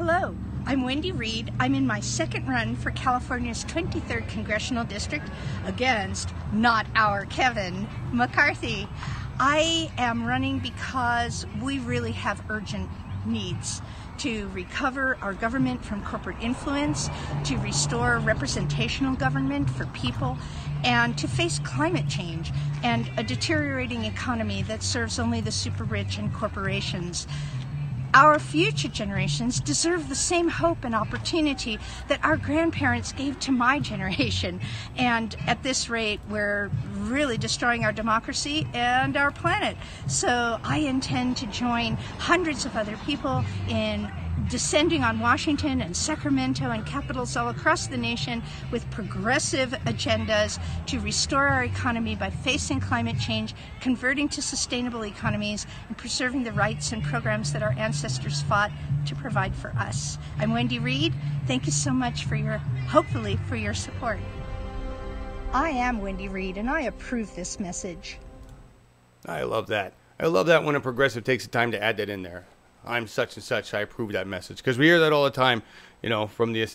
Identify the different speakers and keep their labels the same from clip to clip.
Speaker 1: Hello, I'm Wendy Reed. I'm in my second run for California's 23rd Congressional District against not our Kevin McCarthy. I am running because we really have urgent needs to recover our government from corporate influence, to restore representational government for people, and to face climate change and a deteriorating economy that serves only the super rich and corporations. Our future generations deserve the same hope and opportunity that our grandparents gave to my generation. And at this rate, we're really destroying our democracy and our planet. So I intend to join hundreds of other people in descending on Washington and Sacramento and capitals all across the nation with progressive agendas to restore our economy by facing climate change, converting to sustainable economies, and preserving the rights and programs that our ancestors fought to provide for us. I'm Wendy Reed. Thank you so much for hopefully for your support. I am Wendy Reed, and I approve this message.
Speaker 2: I love that. I love that when a progressive takes the time to add that in there. I'm such and such, I approve that message. Because we hear that all the time, you know, from the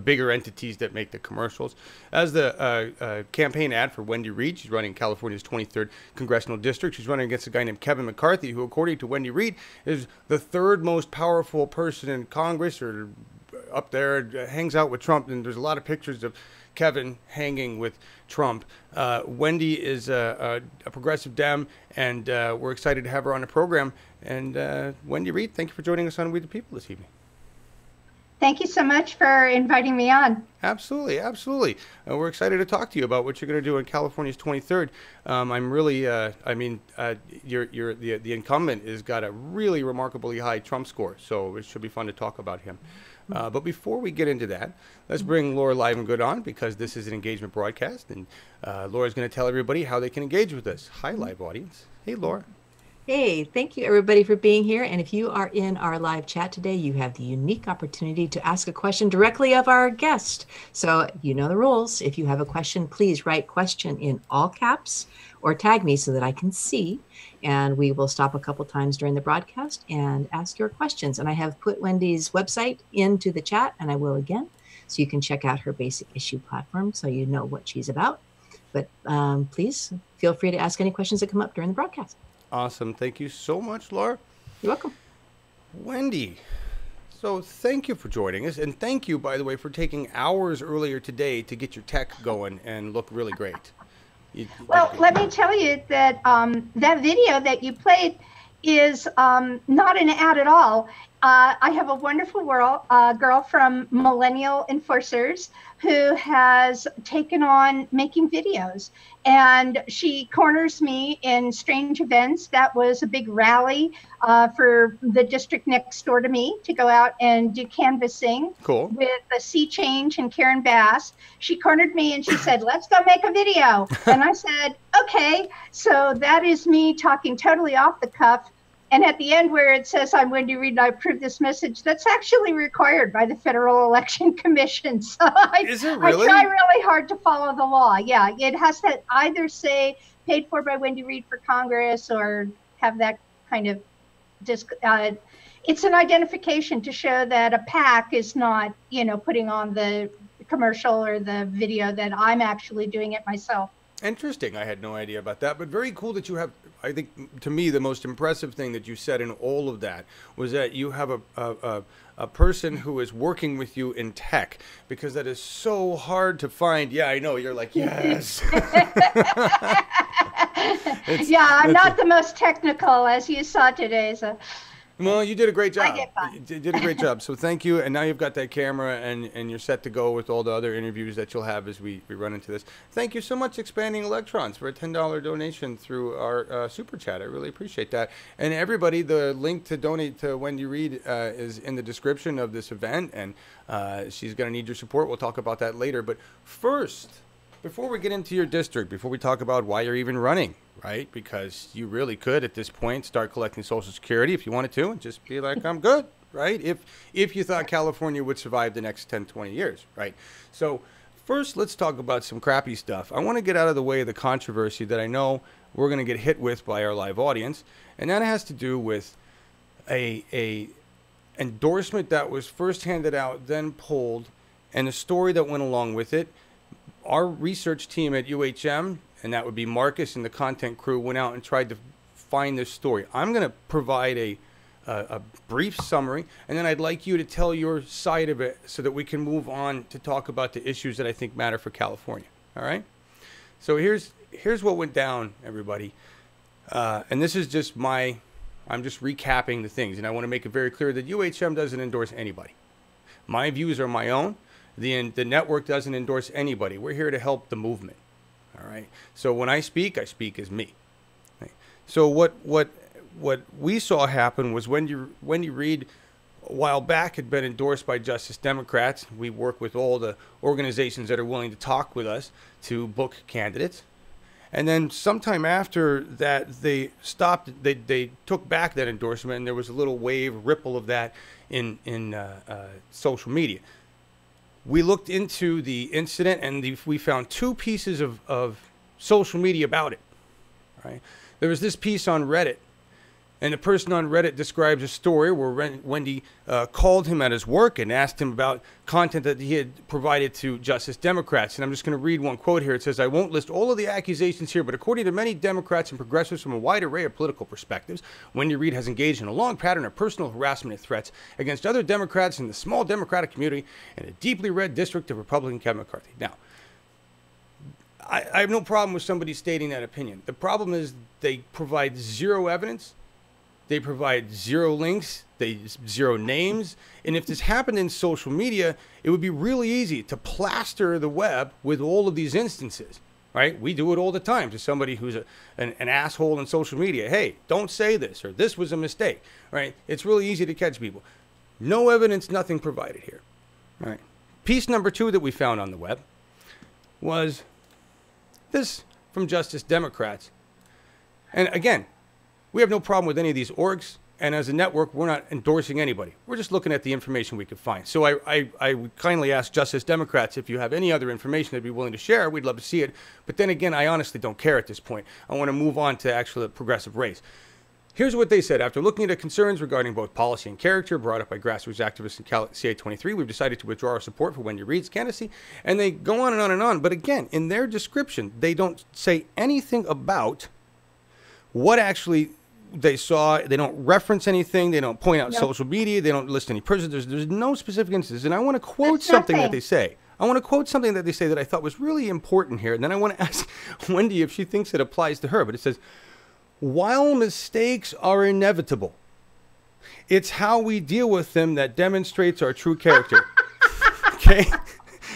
Speaker 2: bigger entities that make the commercials. As the campaign ad for Wendy Reed, she's running California's 23rd Congressional District. She's running against a guy named Kevin McCarthy, who, according to Wendy Reed, is the third most powerful person in Congress, or up there, hangs out with Trump. And there's a lot of pictures of Kevin hanging with Trump. Wendy is a progressive Dem, and we're excited to have her on the program. And Wendy Reed, thank you for joining us on We the People this evening.
Speaker 1: Thank you so much for inviting me on.
Speaker 2: Absolutely, absolutely. We're excited to talk to you about what you're going to do in California's 23rd. I'm really, the incumbent has got a really remarkably high Trump score, so it should be fun to talk about him. But before we get into that, let's bring Laura Live and Good on, because this is an engagement broadcast, and Laura's going to tell everybody how they can engage with us. Hi, live audience. Hey, Laura.
Speaker 3: Hey, thank you everybody for being here. And if you are in our live chat today, you have the unique opportunity to ask a question directly of our guest. So you know the rules. If you have a question, please write question in all caps or tag me so that I can see. And we will stop a couple times during the broadcast and ask your questions. And I have put Wendy's website into the chat, and I will again, so you can check out her basic issue platform so you know what she's about. But please feel free to ask any questions that come up during the broadcast.
Speaker 2: Awesome. Thank you so much, Laura.
Speaker 3: You're welcome.
Speaker 2: Wendy, so thank you for joining us. And thank you, by the way, for taking hours earlier today to get your tech going and look really great.
Speaker 1: Well, let me tell you that that video that you played is not an ad at all. I have a wonderful girl from Millennial Enforcers who has taken on making videos, and she corners me in strange events. That was a big rally for the district next door to me to go out and do canvassing.
Speaker 2: Cool.
Speaker 1: With a Sea Change and Karen Bass. She cornered me and she said, let's go make a video. And I said, okay. So that is me talking totally off the cuff. And at the end where it says, I'm Wendy Reed and I approve this message, that's actually required by the Federal Election Commission. So
Speaker 2: Is it really?
Speaker 1: I try really hard to follow the law. Yeah, it has to either say paid for by Wendy Reed for Congress or have that kind of, it's an identification to show that a PAC is not, you know, putting on the commercial or the video, that I'm actually doing it myself.
Speaker 2: Interesting. I had no idea about that, but very cool that you have, I think, to me, the most impressive thing that you said in all of that was that you have a person who is working with you in tech, because that is so hard to find. Yeah, I know. You're like, yes.
Speaker 1: Yeah, I'm not the most technical, as you saw today. So.
Speaker 2: Well, you did a great job.
Speaker 1: I get by.
Speaker 2: You did a great job. So thank you. And now you've got that camera, and you're set to go with all the other interviews that you'll have as we run into this. Thank you so much, Expanding Electrons, for a $10 donation through our Super Chat. I really appreciate that. And everybody, the link to donate to Wendy Reed is in the description of this event, and she's going to need your support. We'll talk about that later. But first, before we get into your district, before we talk about why you're even running, right? Because you really could, at this point, start collecting Social Security if you wanted to and just be like, I'm good, right? If you thought California would survive the next 10, 20 years, right? So first, let's talk about some crappy stuff. I want to get out of the way of the controversy that I know we're going to get hit with by our live audience, and that has to do with a endorsement that was first handed out, then pulled, and the story that went along with it. Our research team at UHM, and that would be Marcus and the content crew, went out and tried to find this story. I'm going to provide a brief summary, and then I'd like you to tell your side of it so that we can move on to talk about the issues that I think matter for California. All right? So here's what went down, everybody. And this is just I'm just recapping the things, and I want to make it very clear that UHM doesn't endorse anybody. My views are my own. The network doesn't endorse anybody. We're here to help the movement. All right. So when I speak as me. Right? So what we saw happen was Wendy Reed, a while back, had been endorsed by Justice Democrats. We work with all the organizations that are willing to talk with us to book candidates. And then sometime after that, they stopped. They took back that endorsement, and there was a little ripple of that in social media. We looked into the incident, and we found two pieces of social media about it. Right? There was this piece on Reddit, and the person on Reddit describes a story where Wendy called him at his work and asked him about content that he had provided to Justice Democrats. And I'm just going to read one quote here. It says, "I won't list all of the accusations here, but according to many Democrats and progressives from a wide array of political perspectives, Wendy Reed has engaged in a long pattern of personal harassment and threats against other Democrats in the small Democratic community in a deeply red district of Republican Kevin McCarthy." Now, I have no problem with somebody stating that opinion. The problem is they provide zero evidence. They provide zero links, zero names. And if this happened in social media, it would be really easy to plaster the web with all of these instances, right? We do it all the time to somebody who's an asshole in social media. Hey, don't say this, or this was a mistake, right? It's really easy to catch people. No evidence, nothing provided here, right? Piece number 2 that we found on the web was this from Justice Democrats. And again, we have no problem with any of these orgs, and as a network, we're not endorsing anybody. We're just looking at the information we could find. So I would kindly ask Justice Democrats, if you have any other information they'd be willing to share, we'd love to see it. But then again, I honestly don't care at this point. I want to move on to actually the progressive race. Here's what they said. After looking into concerns regarding both policy and character brought up by grassroots activists in CA23, we've decided to withdraw our support for Wendy Reed's candidacy. And they go on and on and on. But again, in their description, they don't say anything about what actually they saw. They don't reference anything. They don't point out social media. They don't list any persons. There's no specific instances. And I want to quote something that they say. I want to quote something that they say that I thought was really important here. And then I want to ask Wendy if she thinks it applies to her. But it says, "While mistakes are inevitable, it's how we deal with them that demonstrates our true character." Okay?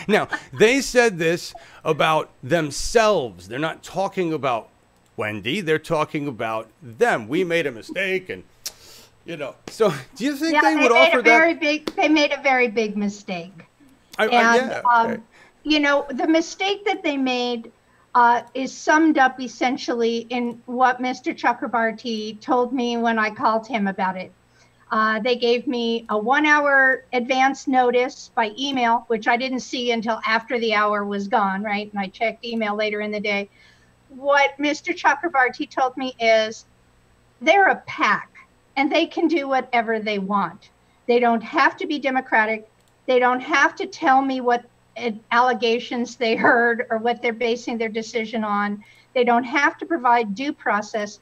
Speaker 2: Now, they said this about themselves. They're not talking about Wendy. They're talking about them. We made a mistake, and, So, do you think they would offer that?
Speaker 1: They made a very big mistake. The mistake that they made is summed up essentially in what Mr. Chakrabarty told me when I called him about it. They gave me a 1-hour advance notice by email, which I didn't see until after the hour was gone, right? And I checked email later in the day. What Mr. Chakrabarty told me is they're a PAC and they can do whatever they want. They don't have to be Democratic. They don't have to tell me what allegations they heard or what they're basing their decision on. They don't have to provide due process.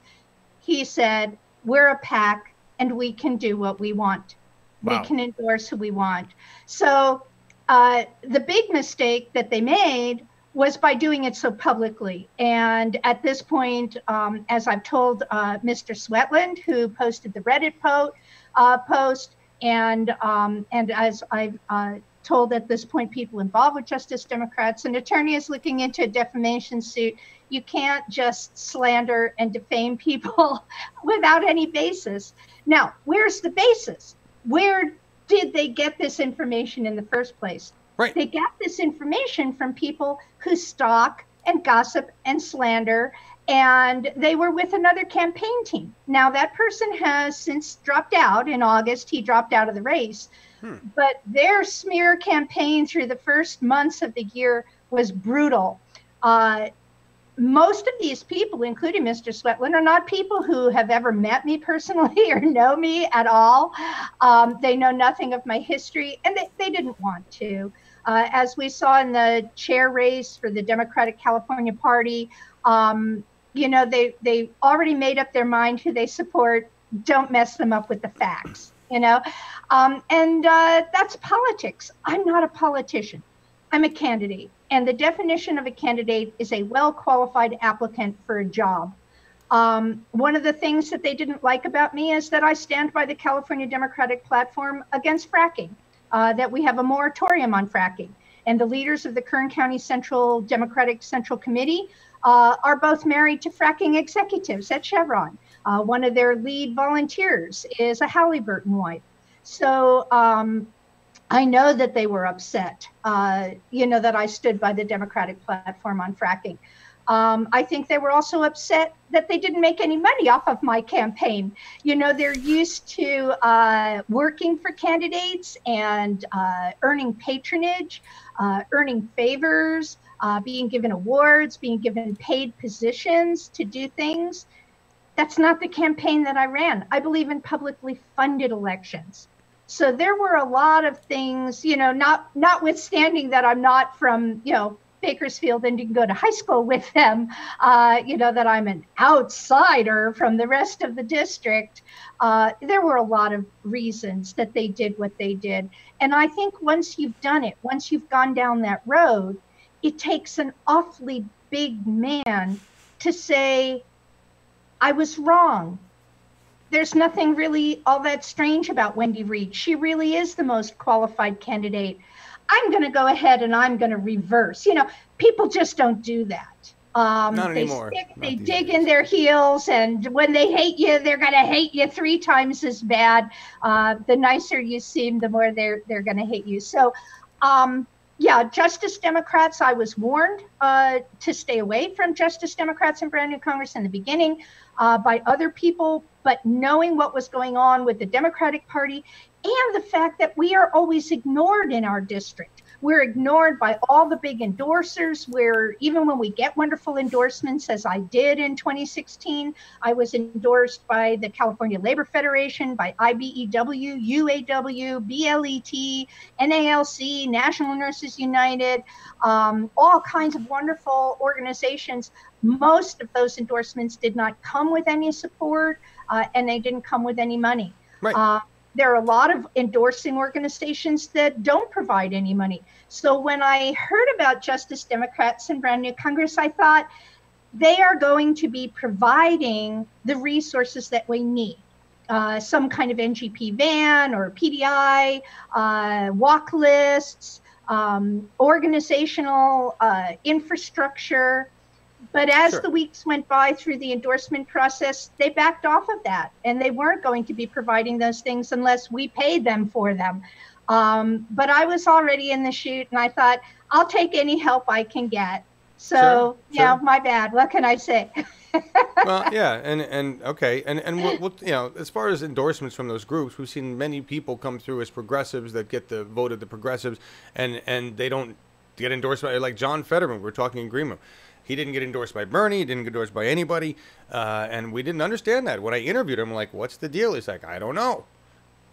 Speaker 1: He said, we're a PAC and we can do what we want. Wow. We can endorse who we want. So the big mistake that they made was by doing it so publicly. And at this point, as I've told Mr. Sweatland, who posted the Reddit post, and as I've told at this point people involved with Justice Democrats, an attorney is looking into a defamation suit. You can't just slander and defame people without any basis. Now, where's the basis? Where did they get this information in the first place?
Speaker 2: Right.
Speaker 1: They got this information from people who stalk and gossip and slander, and they were with another campaign team. Now, that person has since dropped out. In August, he dropped out of the race. But their smear campaign through the first months of the year was brutal. most of these people, including Mr. Sweatland, are not people who have ever met me personally or know me at all. They know nothing of my history, and they didn't want to. As we saw in the chair race for the Democratic California Party, they already made up their mind who they support. Don't mess them up with the facts, and that's politics. I'm not a politician. I'm a candidate. And the definition of a candidate is a well-qualified applicant for a job. One of the things that they didn't like about me is that I stand by the California Democratic platform against fracking, that we have a moratorium on fracking. And the leaders of the Kern County Democratic Central Committee are both married to fracking executives at Chevron. One of their lead volunteers is a Halliburton wife. So I know that they were upset, that I stood by the Democratic platform on fracking. I think they were also upset that they didn't make any money off of my campaign. They're used to working for candidates and earning patronage, earning favors, being given awards, being given paid positions to do things. That's not the campaign that I ran. I believe in publicly funded elections. So there were a lot of things, notwithstanding that I'm not from, Bakersfield and didn't go to high school with them, that I'm an outsider from the rest of the district. There were a lot of reasons that they did what they did. And I think once you've done it, once you've gone down that road, it takes an awfully big man to say, I was wrong. There's nothing really all that strange about Wendy Reed. She really is the most qualified candidate. I'm going to go ahead and I'm going to reverse. People just don't do that.
Speaker 2: Not anymore.
Speaker 1: They dig in their heels, and when they hate you, they're going to hate you 3 times as bad. The nicer you seem, the more they're going to hate you. So, Justice Democrats, I was warned to stay away from Justice Democrats in brand new Congress in the beginning by other people, but knowing what was going on with the Democratic Party and the fact that we are always ignored in our district. We're ignored by all the big endorsers, where even when we get wonderful endorsements, as I did in 2016, I was endorsed by the California Labor Federation, by IBEW, UAW, BLET, NALC, National Nurses United, all kinds of wonderful organizations. Most of those endorsements did not come with any support, and they didn't come with any money.
Speaker 2: Right.
Speaker 1: There are a lot of endorsing organizations that don't provide any money. So when I heard about Justice Democrats in brand new Congress, I thought they are going to be providing the resources that we need. Some kind of NGP van or PDI, walk lists, organizational infrastructure. But as the weeks went by through the endorsement process, they backed off of that, and they weren't going to be providing those things unless we paid them for them. But I was already in the chute, and I thought, I'll take any help I can get. So, my bad. What can I say?
Speaker 2: Well, yeah, and okay, and we'll, as far as endorsements from those groups, we've seen many people come through as progressives that get the vote of the progressives, and they don't get endorsed by, like John Fetterman. We're talking in Greenville. He didn't get endorsed by Bernie. He didn't get endorsed by anybody. And we didn't understand that. When I interviewed him, like, what's the deal? He's like, I don't know.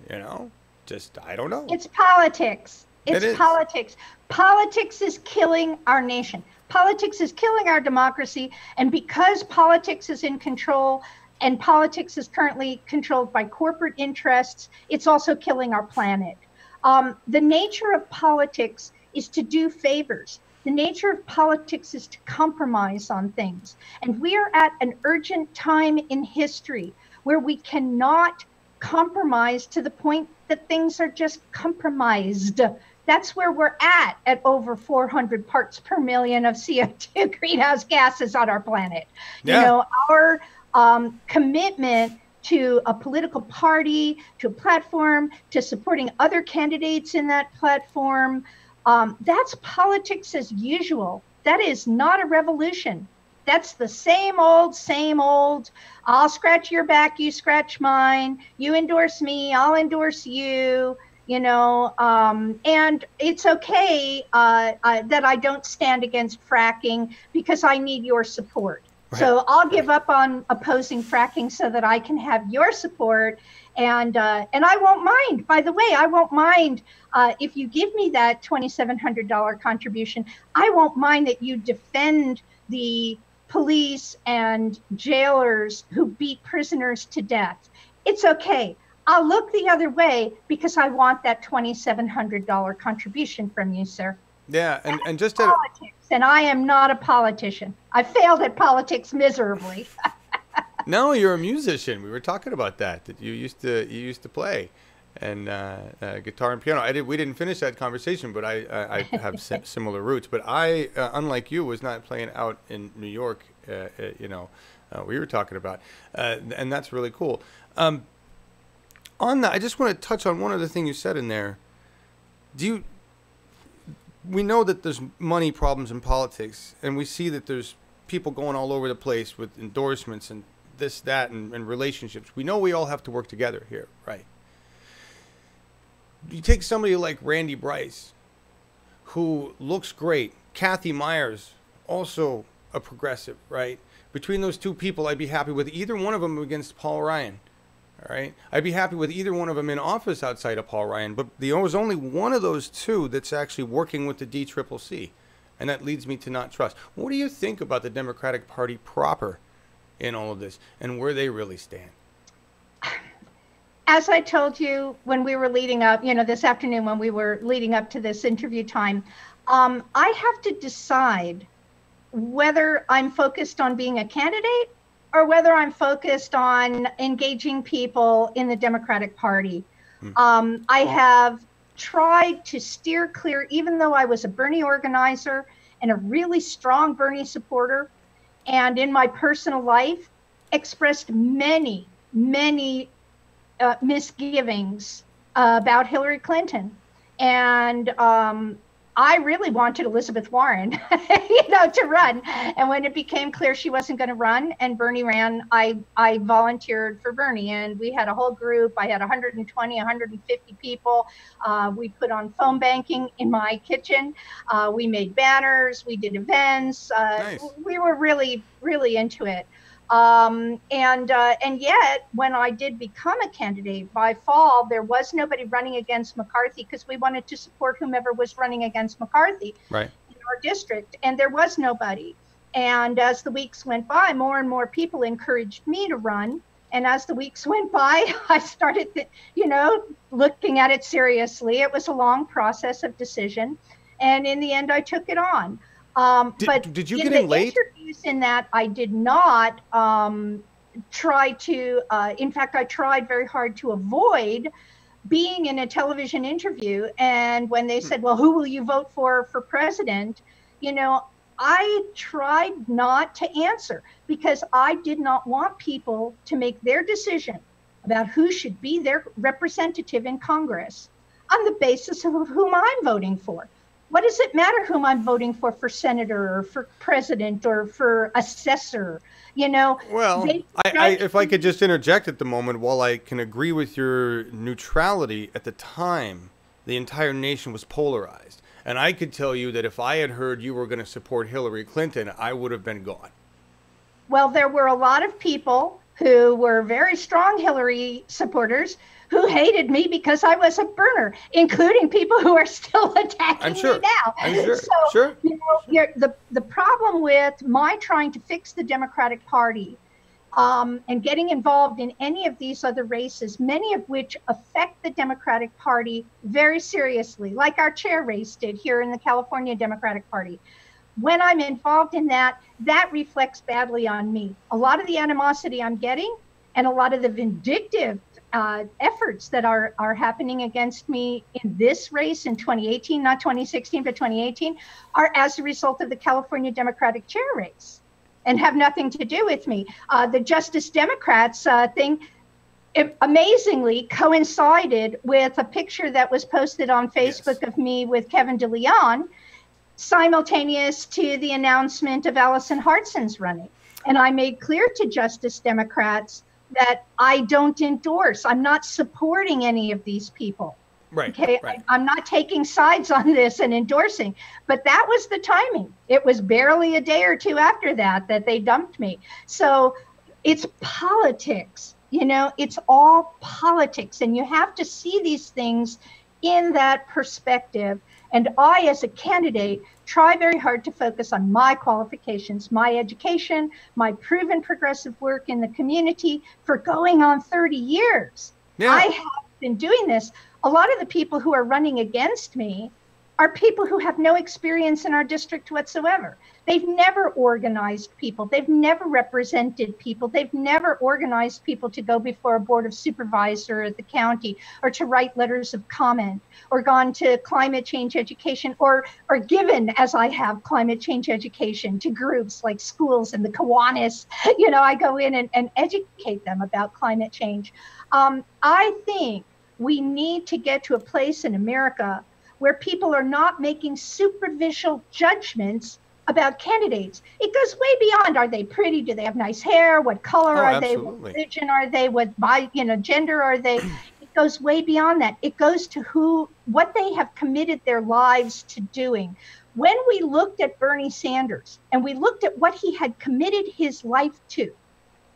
Speaker 2: I don't know.
Speaker 1: It's politics. It's politics. Politics is killing our nation. Politics is killing our democracy. And because politics is in control, and politics is currently controlled by corporate interests, it's also killing our planet. The nature of politics is to do favors. The nature of politics is to compromise on things. And we are at an urgent time in history where we cannot compromise to the point that things are just compromised. That's where we're at over 400 parts per million of CO2 greenhouse gases on our planet.
Speaker 2: Yeah.
Speaker 1: Our commitment to a political party, to a platform, to supporting other candidates in that platform, that's politics as usual. That is not a revolution. That's the same old. I'll scratch your back, you scratch mine. You endorse me, I'll endorse you. And it's okay that I don't stand against fracking because I need your support. Right. So I'll give up on opposing fracking so that I can have your support. And I won't mind. By the way, I won't mind if you give me that $2,700 contribution. I won't mind that you defend the police and jailers who beat prisoners to death. It's okay. I'll look the other way because I want that $2,700 contribution from you, sir.
Speaker 2: Yeah, and just
Speaker 1: politics, and I am not a politician. I failed at politics miserably.
Speaker 2: No, you're a musician. We were talking about that you used to play, and guitar and piano. We didn't finish that conversation, but I have similar roots. But I, unlike you, was not playing out in New York. We were talking about, and that's really cool. On that, I just want to touch on one other thing you said in there. We know that there's money problems in politics, and we see that there's people going all over the place with endorsements and this, that, and relationships. We know we all have to work together here, right? You take somebody like Randy Bryce, who looks great. Kathy Myers, also a progressive, right? Between those two people, I'd be happy with either one of them against Paul Ryan. All right, I'd be happy with either one of them in office outside of Paul Ryan, but there was only one of those two that's actually working with the DCCC, and that leads me to not trust. What do you think about the Democratic Party proper in all of this, and where they really stand?
Speaker 1: As I told you when we were leading up, this afternoon when we were leading up to this interview time, I have to decide whether I'm focused on being a candidate or whether I'm focused on engaging people in the Democratic Party. I have tried to steer clear, even though I was a Bernie organizer and a really strong Bernie supporter, and in my personal life, expressed many, many misgivings about Hillary Clinton. And I really wanted Elizabeth Warren, to run. And when it became clear she wasn't going to run and Bernie ran, I volunteered for Bernie. And we had a whole group. I had 120, 150 people. We put on phone banking in my kitchen. We made banners. We did events.
Speaker 2: Nice.
Speaker 1: We were really, really into it. And yet, when I did become a candidate by fall, there was nobody running against McCarthy because we wanted to support whomever was running against McCarthy in our district. And there was nobody. And as the weeks went by, more and more people encouraged me to run. And as the weeks went by, I started, looking at it seriously. It was a long process of decision. And in the end, I took it on. But
Speaker 2: did you get in late?
Speaker 1: Interviews in that, I did not try to, in fact, I tried very hard to avoid being in a television interview. And when they said, well, who will you vote for president? I tried not to answer because I did not want people to make their decision about who should be their representative in Congress on the basis of whom I'm voting for. What does it matter whom I'm voting for senator or for president or for assessor?
Speaker 2: Well, if I could just interject at the moment, while I can agree with your neutrality, at the time, the entire nation was polarized. And I could tell you that if I had heard you were going to support Hillary Clinton, I would have been gone.
Speaker 1: Well, there were a lot of people who were very strong Hillary supporters who hated me because I was a burner, including people who are still attacking me now.
Speaker 2: I'm sure.
Speaker 1: So,
Speaker 2: Sure.
Speaker 1: The problem with my trying to fix the Democratic Party and getting involved in any of these other races, many of which affect the Democratic Party very seriously, like our chair race did here in the California Democratic Party. When I'm involved in that reflects badly on me. A lot of the animosity I'm getting and a lot of the vindictive efforts that are happening against me in this race in 2018, not 2016, but 2018, are as a result of the California Democratic chair race and have nothing to do with me. The Justice Democrats thing amazingly coincided with a picture that was posted on Facebook of me with Kevin DeLeon, simultaneous to the announcement of Allison Hartson's running. And I made clear to Justice Democrats that I don't endorse. I'm not supporting any of these people.
Speaker 2: Right.
Speaker 1: Okay,
Speaker 2: Right.
Speaker 1: I'm not taking sides on this and endorsing, but that was the timing. It was barely a day or two after that they dumped me. So it's politics, it's all politics. And you have to see these things in that perspective. And I, as a candidate, try very hard to focus on my qualifications, my education, my proven progressive work in the community for going on 30 years.
Speaker 2: Yeah.
Speaker 1: I have been doing this. A lot of the people who are running against me are people who have no experience in our district whatsoever. They've never organized people. They've never represented people. They've never organized people to go before a board of supervisor at the county, or to write letters of comment, or gone to climate change education, or given, as I have, climate change education to groups like schools and the Kiwanis. I go in and educate them about climate change. I think we need to get to a place in America where people are not making superficial judgments about candidates. It goes way beyond, are they pretty? Do they have nice hair? What color are they? What religion are they? What gender are they? It goes way beyond that. It goes to what they have committed their lives to doing. When we looked at Bernie Sanders and we looked at what he had committed his life to,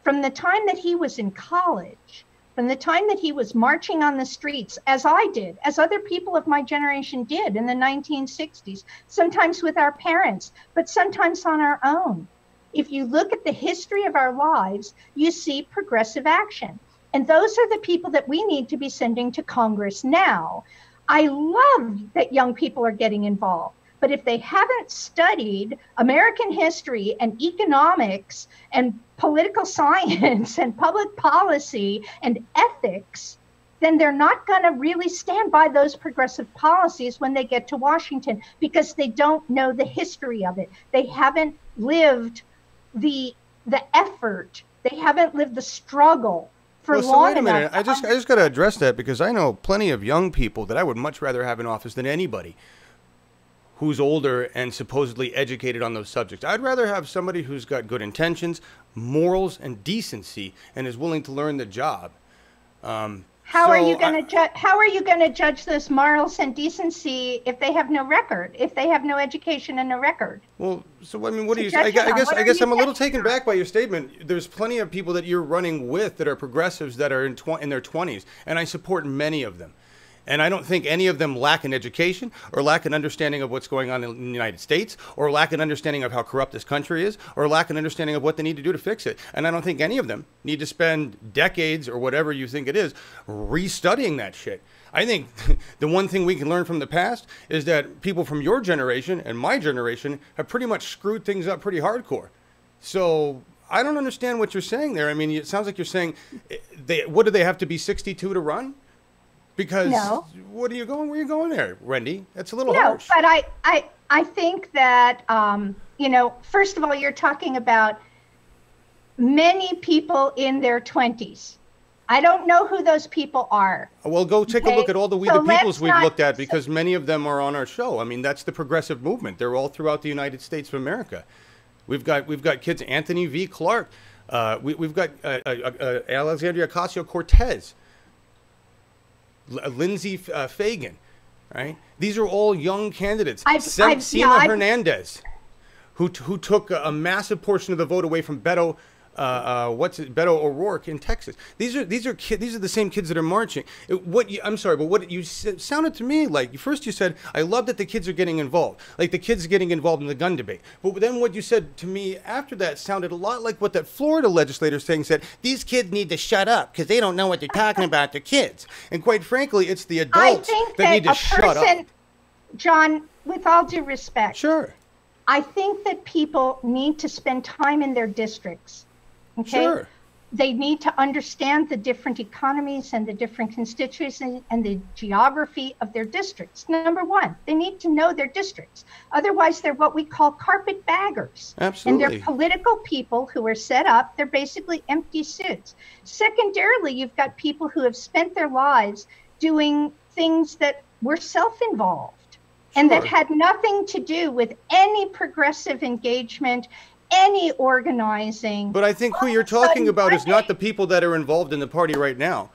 Speaker 1: from the time that he was in college, from the time that he was marching on the streets, as I did, as other people of my generation did in the 1960s, sometimes with our parents, but sometimes on our own. If you look at the history of our lives, you see progressive action. And those are the people that we need to be sending to Congress now. I love that young people are getting involved. But if they haven't studied American history and economics and political science and public policy and ethics, then they're not going to really stand by those progressive policies when they get to Washington, because they don't know the history of it. They haven't lived the effort. They haven't lived the struggle for long
Speaker 2: wait a minute.
Speaker 1: enough.
Speaker 2: I just got to address that, because I know plenty of young people that I would much rather have in office than anybody who's older and supposedly educated on those subjects. I'd rather have somebody who's got good intentions, morals, and decency, and is willing to learn the job.
Speaker 1: How are you going to judge those morals and decency if they have no record, if they have no education and no record?
Speaker 2: Well, so I mean, what do you? I guess I'm a little taken back by your statement. There's plenty of people that you're running with that are progressives that are in their 20s, and I support many of them. And I don't think any of them lack an education or lack an understanding of what's going on in the United States, or lack an understanding of how corrupt this country is, or lack an understanding of what they need to do to fix it. And I don't think any of them need to spend decades or whatever you think it is restudying that shit. I think the one thing we can learn from the past is that people from your generation and my generation have pretty much screwed things up pretty hardcore. So I don't understand what you're saying there. I mean, it sounds like you're saying, what do they have to be 62 to run? Because where are you going there, Wendy? That's a little harsh.
Speaker 1: But I think that, first of all, you're talking about many people in their 20s. I don't know who those people are.
Speaker 2: Well, go take a look at all the Peoples we've looked at, because many of them are on our show. I mean, that's the progressive movement. They're all throughout the United States of America. We've got kids, Anthony V. Clark. We've got Alexandria Ocasio-Cortez. Lindsey Fagan, right? These are all young candidates. Sina Hernandez, who took a massive portion of the vote away from Beto O'Rourke in Texas. These are the same kids that are marching. I'm sorry, but what you sounded to me like, first you said, I love that the kids are getting involved, like the kids getting involved in the gun debate. But then what you said to me after that sounded a lot like what that Florida legislator saying said, these kids need to shut up because they don't know what they're talking about, their kids. And quite frankly, it's the adults that need to shut up.
Speaker 1: John, with all due respect.
Speaker 2: Sure.
Speaker 1: I think that people need to spend time in their districts. Okay.
Speaker 2: Sure.
Speaker 1: They need to understand the different economies and the different constituencies and the geography of their districts. Number one, they need to know their districts. Otherwise, they're what we call carpetbaggers.
Speaker 2: Absolutely.
Speaker 1: And they're political people who are set up. They're basically empty suits. Secondarily, you've got people who have spent their lives doing things that were self-involved and that had nothing to do with any progressive engagement, any organizing.
Speaker 2: But I think who you're talking about is not the people that are involved in the party right now.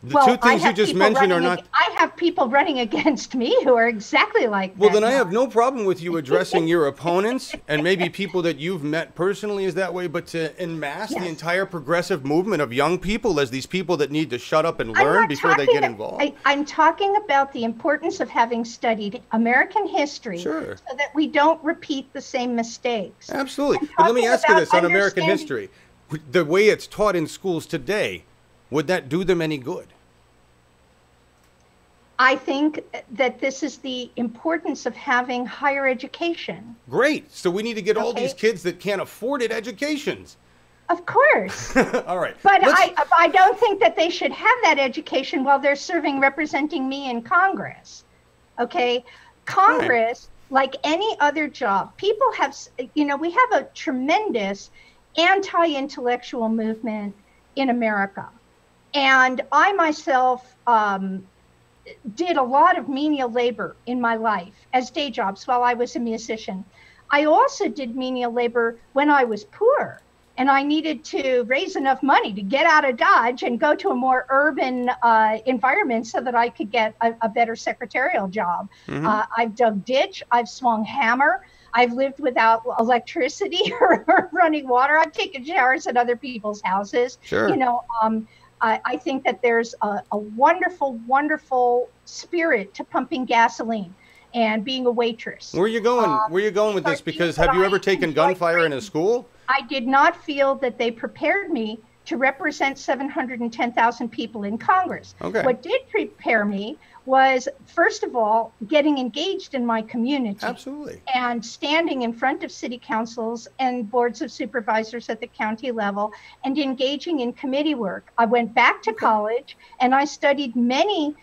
Speaker 2: The two things you just mentioned are not.
Speaker 1: I have people running against me who are exactly like that.
Speaker 2: Well, then I have no problem with you addressing your opponents and maybe people that you've met personally is that way, but to en masse the entire progressive movement of young people as these people that need to shut up and learn before they get involved.
Speaker 1: I'm talking about the importance of having studied American history so that we don't repeat the same mistakes.
Speaker 2: Absolutely. But let me ask you this on American history. The way it's taught in schools today, would that do them any good?
Speaker 1: I think that this is the importance of having higher education.
Speaker 2: Great. So we need to get all these kids that can't afford it educations.
Speaker 1: Of course.
Speaker 2: All right.
Speaker 1: But I don't think that they should have that education while they're representing me in Congress. Okay? Congress, like any other job, people have, we have a tremendous anti-intellectual movement in America. And I myself did a lot of menial labor in my life as day jobs while I was a musician. I also did menial labor when I was poor and I needed to raise enough money to get out of Dodge and go to a more urban environment so that I could get a better secretarial job. I've dug ditch, I've swung hammer, I've lived without electricity or running water. I've taken showers at other people's houses. I think that there's a wonderful, wonderful spirit to pumping gasoline and being a waitress.
Speaker 2: Where are you going? Where are you going with this? Because have you ever taken gunfire in a school?
Speaker 1: I did not feel that they prepared me to represent 710,000 people in Congress. What did prepare me was, first of all, getting engaged in my community.
Speaker 2: Absolutely.
Speaker 1: And standing in front of city councils and boards of supervisors at the county level and engaging in committee work. I went back to college and I studied many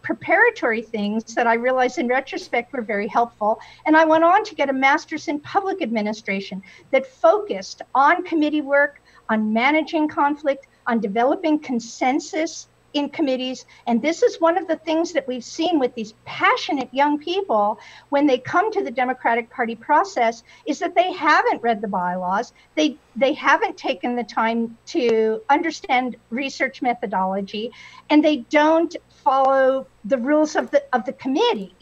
Speaker 1: preparatory things that I realized in retrospect were very helpful. And I went on to get a master's in public administration that focused on committee work, on managing conflict, on developing consensus in committees. And this is one of the things that we've seen with these passionate young people when they come to the Democratic Party process is that they haven't read the bylaws. They haven't taken the time to understand research methodology, and they don't follow the rules of the committee,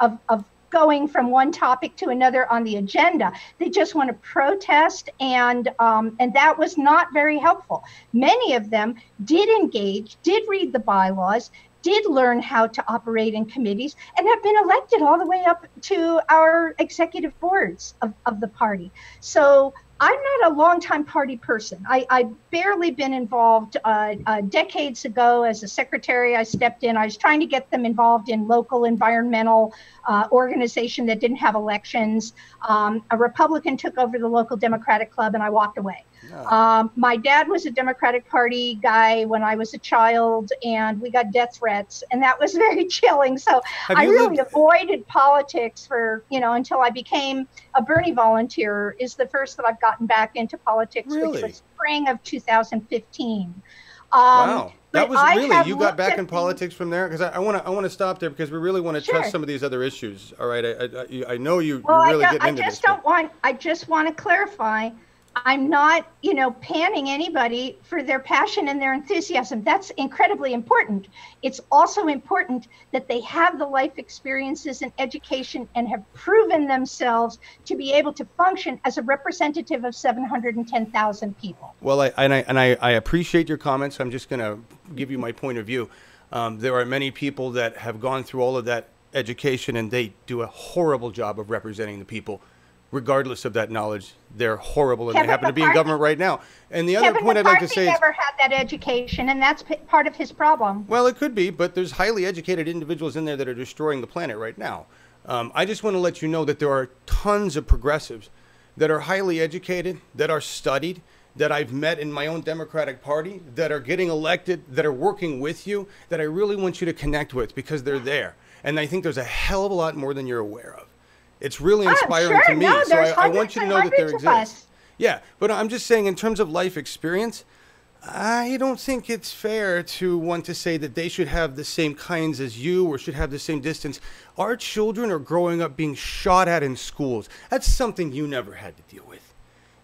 Speaker 1: of going from one topic to another on the agenda. They just want to protest, and that was not very helpful. Many of them did engage, did read the bylaws, did learn how to operate in committees, and have been elected all the way up to our executive boards of the party. So I'm not a longtime party person. I've barely been involved. Decades ago, as a secretary, I stepped in. I was trying to get them involved in local environmental organization that didn't have elections. A Republican took over the local Democratic club, and I walked away. My dad was a Democratic Party guy when I was a child, and we got death threats, and that was very chilling. So I really avoided politics for, until I became a Bernie volunteer, is the first that I've gotten back into politics, which was spring of 2015.
Speaker 2: Wow. That was really, you got back in politics from there? Because I want to stop there because we really want to touch some of these other issues. All right. I know you're really getting into this.
Speaker 1: I just want to clarify. I'm not, panning anybody for their passion and their enthusiasm. That's incredibly important. It's also important that they have the life experiences and education and have proven themselves to be able to function as a representative of 710,000 people.
Speaker 2: Well, I appreciate your comments. I'm just going to give you my point of view. There are many people that have gone through all of that education and they do a horrible job of representing the people. Regardless of that knowledge, they're horrible, and they happen to be in government right now. And the other point I'd like to say is,
Speaker 1: never had that education, and that's part of his problem.
Speaker 2: Well, it could be, but there's highly educated individuals in there that are destroying the planet right now. I just want to let you know that there are tons of progressives that are highly educated, that are studied, that I've met in my own Democratic Party, that are getting elected, that are working with you, that I really want you to connect with because they're there. And I think there's a hell of a lot more than you're aware of. It's really inspiring to me, so I want you to know that there exists. Yeah, but I'm just saying in terms of life experience, I don't think it's fair to want to say that they should have the same kinds as you or should have the same distance. Our children are growing up being shot at in schools. That's something you never had to deal with.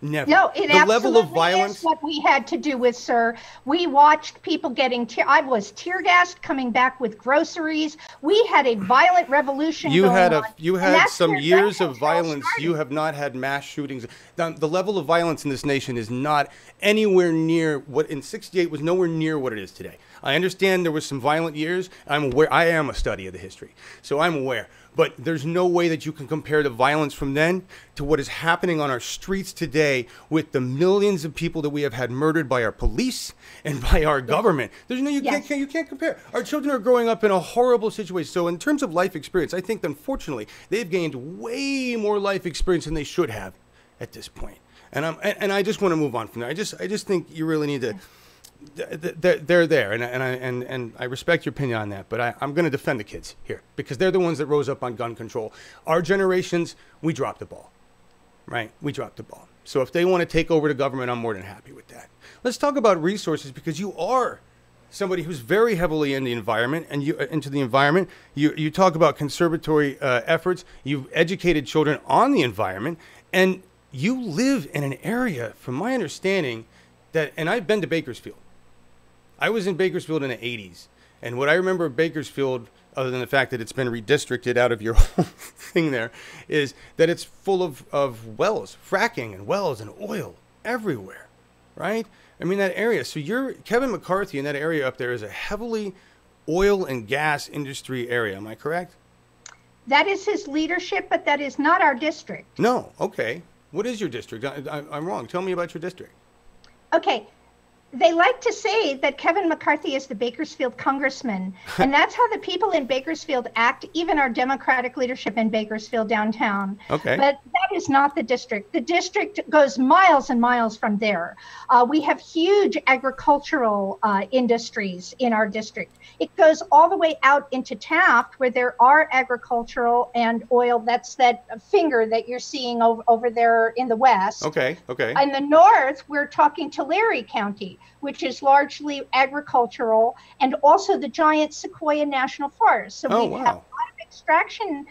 Speaker 2: Never.
Speaker 1: No, it
Speaker 2: The level of
Speaker 1: absolutely
Speaker 2: violence.
Speaker 1: is what we had to do with, sir. We watched people getting I was tear gassed coming back with groceries. We had a violent revolution going on.
Speaker 2: You
Speaker 1: And
Speaker 2: had
Speaker 1: that's
Speaker 2: some
Speaker 1: where gun
Speaker 2: years of
Speaker 1: control
Speaker 2: violence. You
Speaker 1: started.
Speaker 2: have not had mass shootings. The level of violence in this nation is not anywhere near what in '68 was nowhere near what it is today. I understand there was some violent years. I'm aware. I am a study of the history, so I'm aware. But there's no way that you can compare the violence from then to what is happening on our streets today with the millions of people that we have had murdered by our police and by our government. There's no, you can't compare. Our children are growing up in a horrible situation. So in terms of life experience, I think that unfortunately they've gained way more life experience than they should have at this point. And I just want to move on from there. I just think you really need to. They're there, and I respect your opinion on that, but I'm going to defend the kids here because they're the ones that rose up on gun control. Our generations, we dropped the ball, right? We dropped the ball. So if they want to take over the government, I'm more than happy with that. Let's talk about resources because you are somebody who's very heavily in the environment and into the environment. You talk about conservatory efforts. You've educated children on the environment, and you live in an area, from my understanding, and I've been to Bakersfield. I was in Bakersfield in the 80s. And what I remember of Bakersfield, other than the fact that it's been redistricted out of your whole thing there, is that it's full of wells, fracking and wells and oil everywhere, right? I mean, that area. So Kevin McCarthy in that area up there is a heavily oil and gas industry area. Am I correct?
Speaker 1: That is his leadership, but that is not our district.
Speaker 2: No. Okay. What is your district? I'm wrong. Tell me about your district.
Speaker 1: Okay. They like to say that Kevin McCarthy is the Bakersfield congressman, and that's how the people in Bakersfield act, even our Democratic leadership in Bakersfield downtown.
Speaker 2: Okay.
Speaker 1: But that is not the district. The district goes miles and miles from there. We have huge agricultural industries in our district. It goes all the way out into Taft, where there are agricultural and oil. That's that finger that you're seeing over there in the west.
Speaker 2: Okay. Okay.
Speaker 1: In the north, we're talking Tulare County, which is largely agricultural, and also the giant Sequoia National Forest. So we have a lot of extraction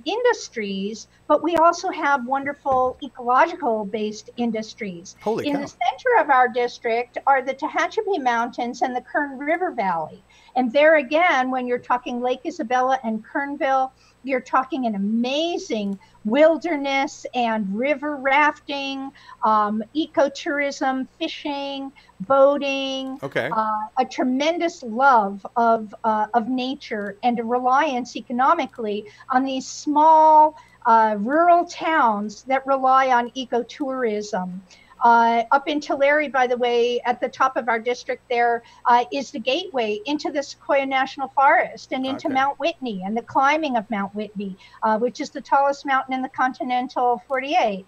Speaker 1: industries, but we also have wonderful ecological-based industries.
Speaker 2: Holy cow.
Speaker 1: In the center of our district are the Tehachapi Mountains and the Kern River Valley. And there again, when you're talking Lake Isabella and Kernville, you're talking an amazing wilderness and river rafting, ecotourism, fishing, boating, a tremendous love of nature, and a reliance economically on these small rural towns that rely on ecotourism. Up in Tulare, by the way, at the top of our district there is the gateway into the Sequoia National Forest and into Mount Whitney and the climbing of Mount Whitney, which is the tallest mountain in the continental 48.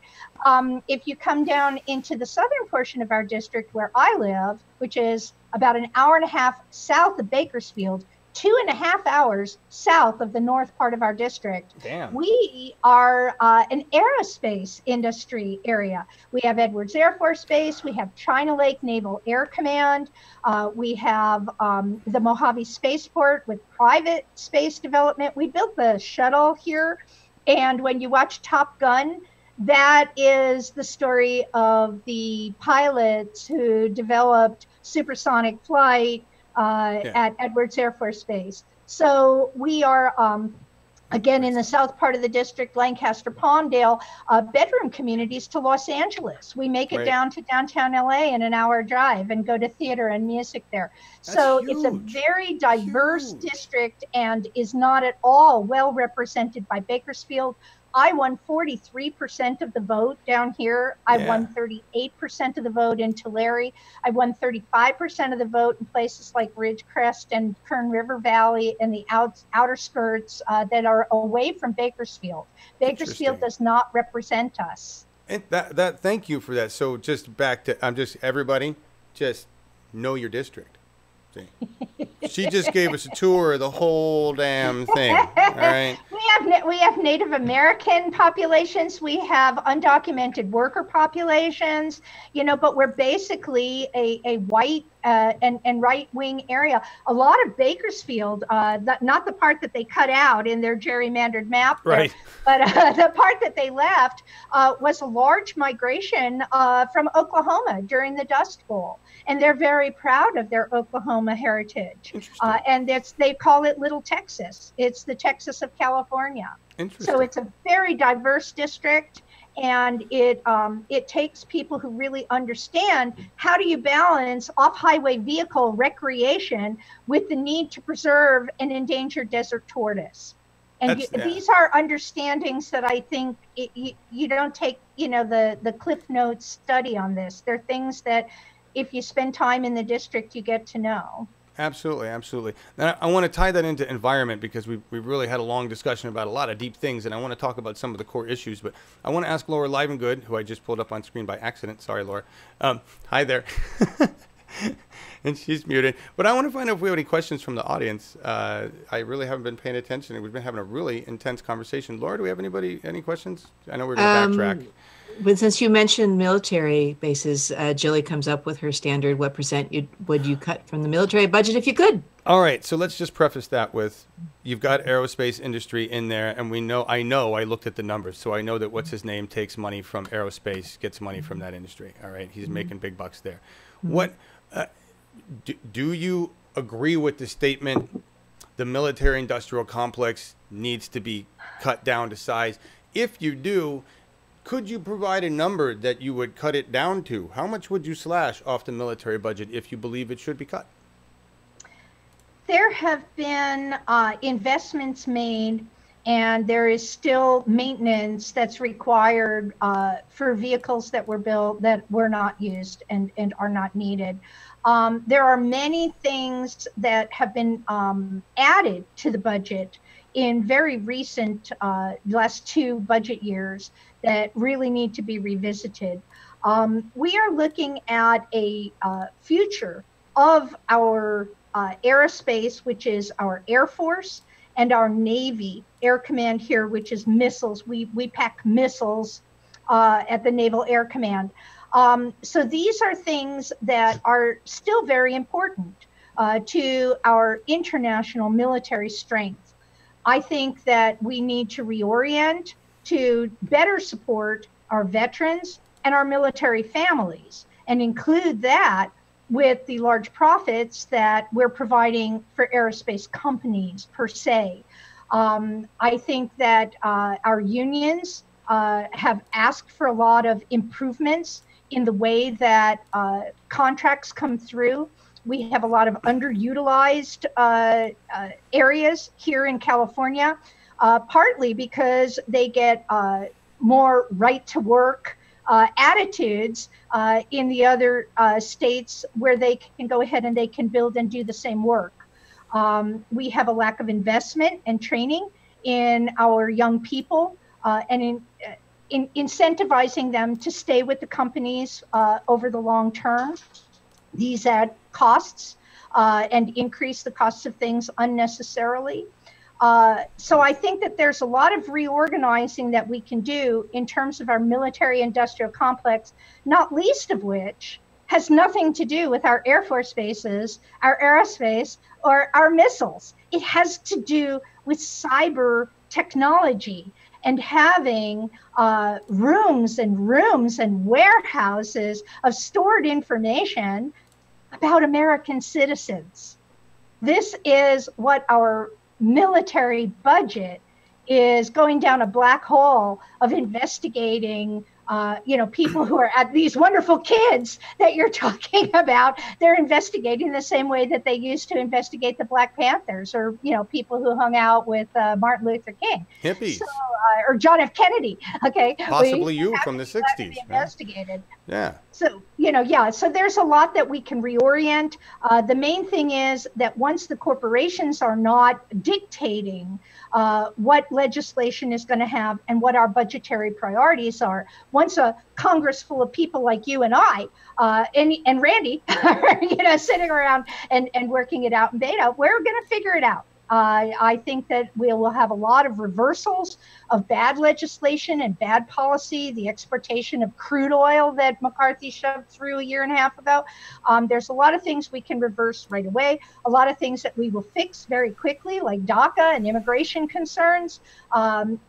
Speaker 1: If you come down into the southern portion of our district where I live, which is about an hour and a half south of Bakersfield, 2.5 hours south of the north part of our district.
Speaker 2: Damn.
Speaker 1: We are an aerospace industry area. We have Edwards Air Force Base. We have China Lake Naval Air Command. We have the Mojave Spaceport with private space development. We built the shuttle here. And when you watch Top Gun, that is the story of the pilots who developed supersonic flight at Edwards Air Force Base. So we are, again, in the south part of the district, Lancaster, Palmdale, bedroom communities to Los Angeles. We make it down to downtown LA in an hour drive and go to theater and music there. So it's a very diverse district and is not at all well represented by Bakersfield. I won 43% of the vote down here. I won 38% of the vote in Tulare. I won 35% of the vote in places like Ridgecrest and Kern River Valley and the outer skirts that are away from Bakersfield. Bakersfield does not represent us.
Speaker 2: And thank you for that. So just back to, everybody, just know your district. She just gave us a tour of the whole damn thing. All right.
Speaker 1: We have Native American populations. We have undocumented worker populations. But we're basically a white and right-wing area. A lot of Bakersfield, not the part that they cut out in their gerrymandered map,
Speaker 2: Right.
Speaker 1: but the part that they left was a large migration from Oklahoma during the Dust Bowl. And they're very proud of their Oklahoma heritage. And they call it Little Texas. It's the Texas of California. So it's a very diverse district. And it takes people who really understand how do you balance off-highway vehicle recreation with the need to preserve an endangered desert tortoise. And these are understandings that I think you don't take, the Cliff Notes study on this. They're things that if you spend time in the district, you get to know.
Speaker 2: Absolutely, absolutely. Now, I want to tie that into environment because we've really had a long discussion about a lot of deep things, and I want to talk about some of the core issues. But I want to ask Laura Livengood, who I just pulled up on screen by accident. Sorry, Laura. Hi there. And she's muted. But I want to find out if we have any questions from the audience. I really haven't been paying attention. We've been having a really intense conversation. Laura, do we have any questions? I know we're going to backtrack.
Speaker 3: But since you mentioned military bases, Jilly comes up with her standard. What percent would you cut from the military budget if you could?
Speaker 2: All right, so let's just preface that with, you've got aerospace industry in there, and I looked at the numbers, so I know that what's his name takes money from aerospace, gets money from that industry. All right, he's making big bucks there. What do you agree with the statement? The military-industrial complex needs to be cut down to size. If you do, could you provide a number that you would cut it down to? How much would you slash off the military budget if you believe it should be cut?
Speaker 1: There have been investments made, and there is still maintenance that's required for vehicles that were built that were not used and are not needed. There are many things that have been added to the budget in very recent last 2 budget years that really need to be revisited. We are looking at a future of our aerospace, which is our Air Force, and our Navy Air Command here, which is missiles. We pack missiles at the Naval Air Command. So these are things that are still very important to our international military strength. I think that we need to reorient to better support our veterans and our military families and include that with the large profits that we're providing for aerospace companies per se. I think that our unions have asked for a lot of improvements in the way that contracts come through. We have a lot of underutilized areas here in California, partly because they get more right to work attitudes in the other states where they can go ahead and they can build and do the same work. We have a lack of investment and training in our young people and in incentivizing them to stay with the companies over the long term. These add costs and increase the costs of things unnecessarily. So I think that there's a lot of reorganizing that we can do in terms of our military industrial complex, not least of which has nothing to do with our Air Force bases, our aerospace, or our missiles. It has to do with cyber technology and having rooms and warehouses of stored information about American citizens. This is what our military budget is going down a black hole of investigating people who are at these wonderful kids that you're talking about. They're investigating the same way that they used to investigate the Black Panthers or, people who hung out with Martin Luther King.
Speaker 2: Hippies.
Speaker 1: So, or John F. Kennedy. Okay.
Speaker 2: Possibly you from the 60s.
Speaker 1: Investigated.
Speaker 2: Yeah.
Speaker 1: So, so there's a lot that we can reorient. The main thing is that once the corporations are not dictating what legislation is going to have and what our budgetary priorities are, once a Congress full of people like you and I and Randy are sitting around and working it out in beta, we're going to figure it out. I think that we will have a lot of reversals of bad legislation and bad policy, the exportation of crude oil that McCarthy shoved through a year and a half ago. There's a lot of things we can reverse right away, a lot of things that we will fix very quickly, like DACA and immigration concerns.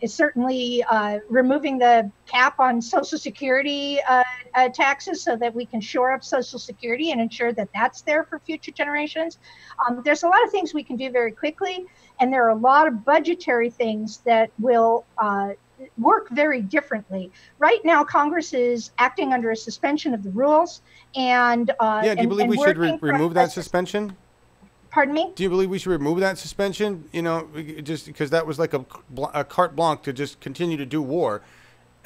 Speaker 1: Is certainly removing the cap on Social Security taxes so that we can shore up Social Security and ensure that that's there for future generations. There's a lot of things we can do very quickly, and there are a lot of budgetary things that will work very differently. Right now, Congress is acting under a suspension of the rules, and
Speaker 2: yeah. Do you believe we should remove that suspension?
Speaker 1: Pardon me?
Speaker 2: Do you believe we should remove that suspension? You know, just because that was like a carte blanche to just continue to do war,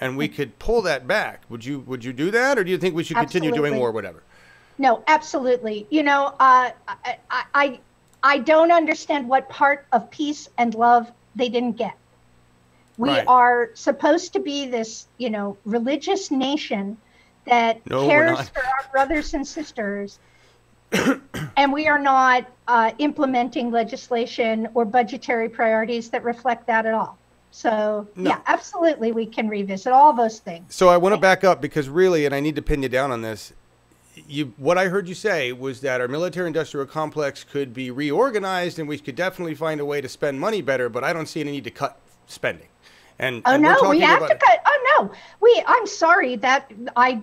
Speaker 2: and we could pull that back. Would you do that, or do you think we should continue doing war, whatever?
Speaker 1: No, absolutely. You know, I don't understand what part of peace and love they didn't get. We are supposed to be this, you know, religious nation that cares for our brothers and sisters. And we are not implementing legislation or budgetary priorities that reflect that at all. So, yeah, absolutely, we can revisit all those things.
Speaker 2: So I want to back up because really, and I need to pin you down on this, what I heard you say was that our military-industrial complex could be reorganized and we could definitely find a way to spend money better, but I don't see any need to cut spending. And
Speaker 1: no, we have to cut. Oh, no. I'm sorry that I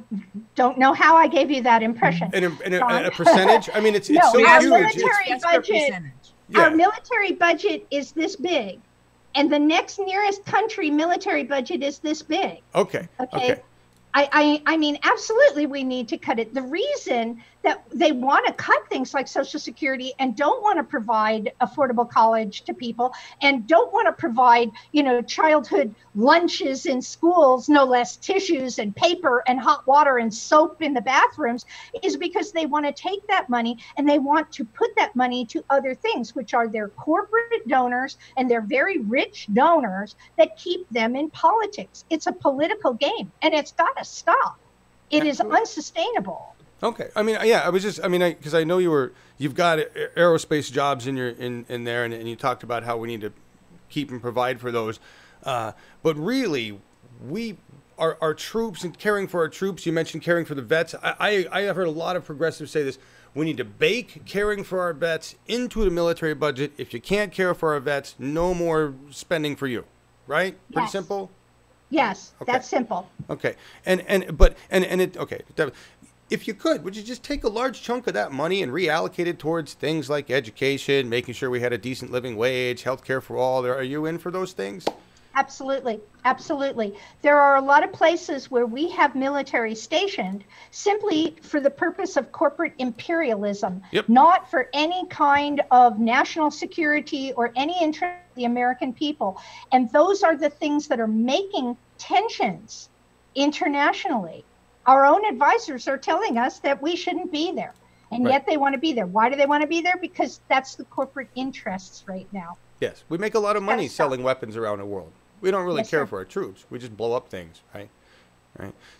Speaker 1: don't know how I gave you that impression.
Speaker 2: A percentage? I mean, it's so huge.
Speaker 1: Our military budget is this big, and the next nearest country military budget is this big.
Speaker 2: Okay.
Speaker 1: I mean, absolutely, we need to cut it. The reason that they want to cut things like Social Security and don't want to provide affordable college to people and don't want to provide, you know, childhood lunches in schools, no less tissues and paper and hot water and soap in the bathrooms, is because they want to take that money and they want to put that money to other things, which are their corporate donors and their very rich donors that keep them in politics. It's a political game, and it's got to stop. It is unsustainable.
Speaker 2: Okay. I mean, yeah, I was just, I mean, because I know you've got aerospace jobs in there, and you talked about how we need to keep and provide for those. But really, our troops and caring for our troops, you mentioned caring for the vets. I have heard a lot of progressives say this. We need to bake caring for our vets into the military budget. If you can't care for our vets, no more spending for you. Right? Pretty simple?
Speaker 1: Yes, okay. That's simple.
Speaker 2: Okay. If you could, would you just take a large chunk of that money and reallocate it towards things like education, making sure we had a decent living wage, healthcare for all? Are you in for those things?
Speaker 1: Absolutely. Absolutely. There are a lot of places where we have military stationed simply for the purpose of corporate imperialism, not for any kind of national security or any interest of the American people. And those are the things that are making tensions internationally. Our own advisors are telling us that we shouldn't be there, and yet they want to be there. Why do they want to be there? Because that's the corporate interests right now.
Speaker 2: Yes, we make a lot of money selling weapons around the world. We don't really care for our troops. We just blow up things, right?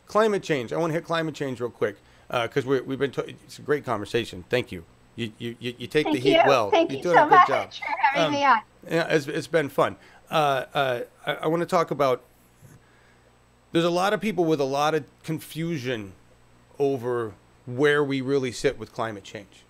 Speaker 2: Climate change. I want to hit climate change real quick because we've been. It's a great conversation. Thank you. You take the heat well.
Speaker 1: Thank
Speaker 2: You're
Speaker 1: you
Speaker 2: doing
Speaker 1: so
Speaker 2: a good
Speaker 1: much
Speaker 2: job.
Speaker 1: for having me on.
Speaker 2: Yeah, it's been fun. I want to talk about. There's a lot of people with a lot of confusion over where we really sit with climate change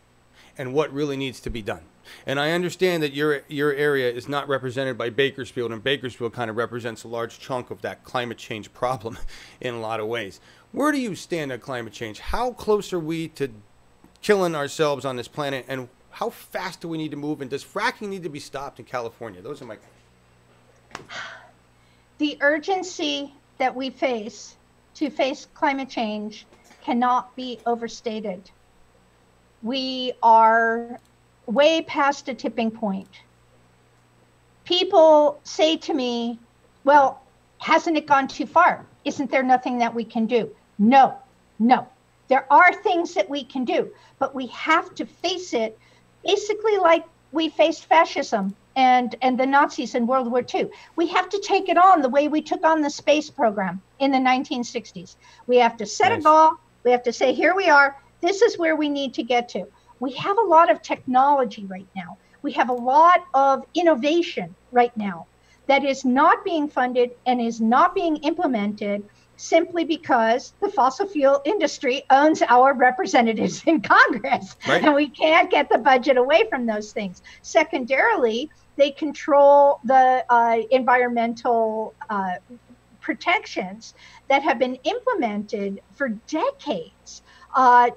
Speaker 2: and what really needs to be done. And I understand that your area is not represented by Bakersfield, and Bakersfield kind of represents a large chunk of that climate change problem in a lot of ways. Where do you stand on climate change? How close are we to killing ourselves on this planet, and how fast do we need to move, and does fracking need to be stopped in California? Those are my questions.
Speaker 1: The urgency that we face to face climate change cannot be overstated. We are way past a tipping point. People say to me, well, hasn't it gone too far? Isn't there nothing that we can do? No. There are things that we can do, but we have to face it basically like we faced fascism and the Nazis in World War II. We have to take it on the way we took on the space program in the 1960s. We have to set a goal. We have to say, here we are. This is where we need to get to.
Speaker 4: We have a lot of technology right now. We have a lot of innovation right now that is not being funded and is not being implemented simply because the fossil fuel industry owns our representatives in Congress,
Speaker 2: right.
Speaker 4: And we can't get the budget away from those things. Secondarily, they control the environmental protections that have been implemented for decades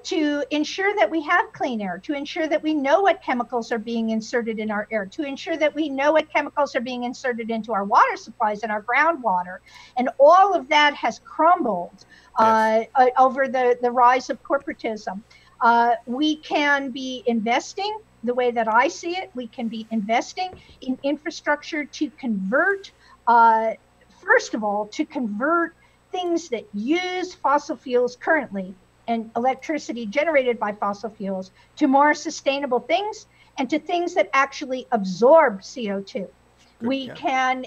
Speaker 4: to ensure that we have clean air, to ensure that we know what chemicals are being inserted in our air, to ensure that we know what chemicals are being inserted into our water supplies and our groundwater. And all of that has crumbled over the rise of corporatism. We can be investing, the way that I see it, we can be investing in infrastructure to convert, first of all, to convert things that use fossil fuels currently and electricity generated by fossil fuels to more sustainable things and to things that actually absorb CO2. We can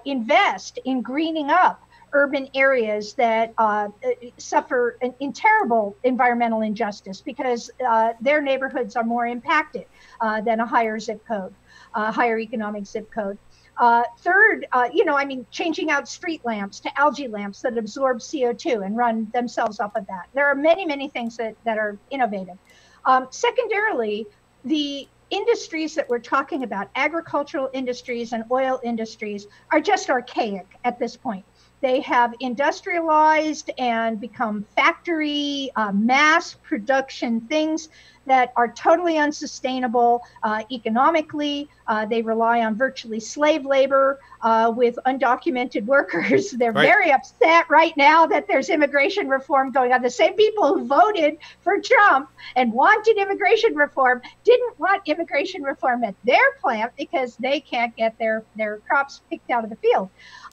Speaker 4: invest in greening up urban areas that suffer in terrible environmental injustice because their neighborhoods are more impacted than a higher zip code, higher economic zip code. Third, changing out street lamps to algae lamps that absorb CO2 and run themselves off of that. There are many, many things that are innovative. Secondarily, the industries that we're talking about, agricultural industries and oil industries, are just archaic at this point. They have industrialized and become factory, mass production things that are totally unsustainable economically. They rely on virtually slave labor with undocumented workers. They're very upset right now that there's immigration reform going on. The same people who voted for Trump and wanted immigration reform didn't want immigration reform at their plant because they can't get their crops picked out of the field.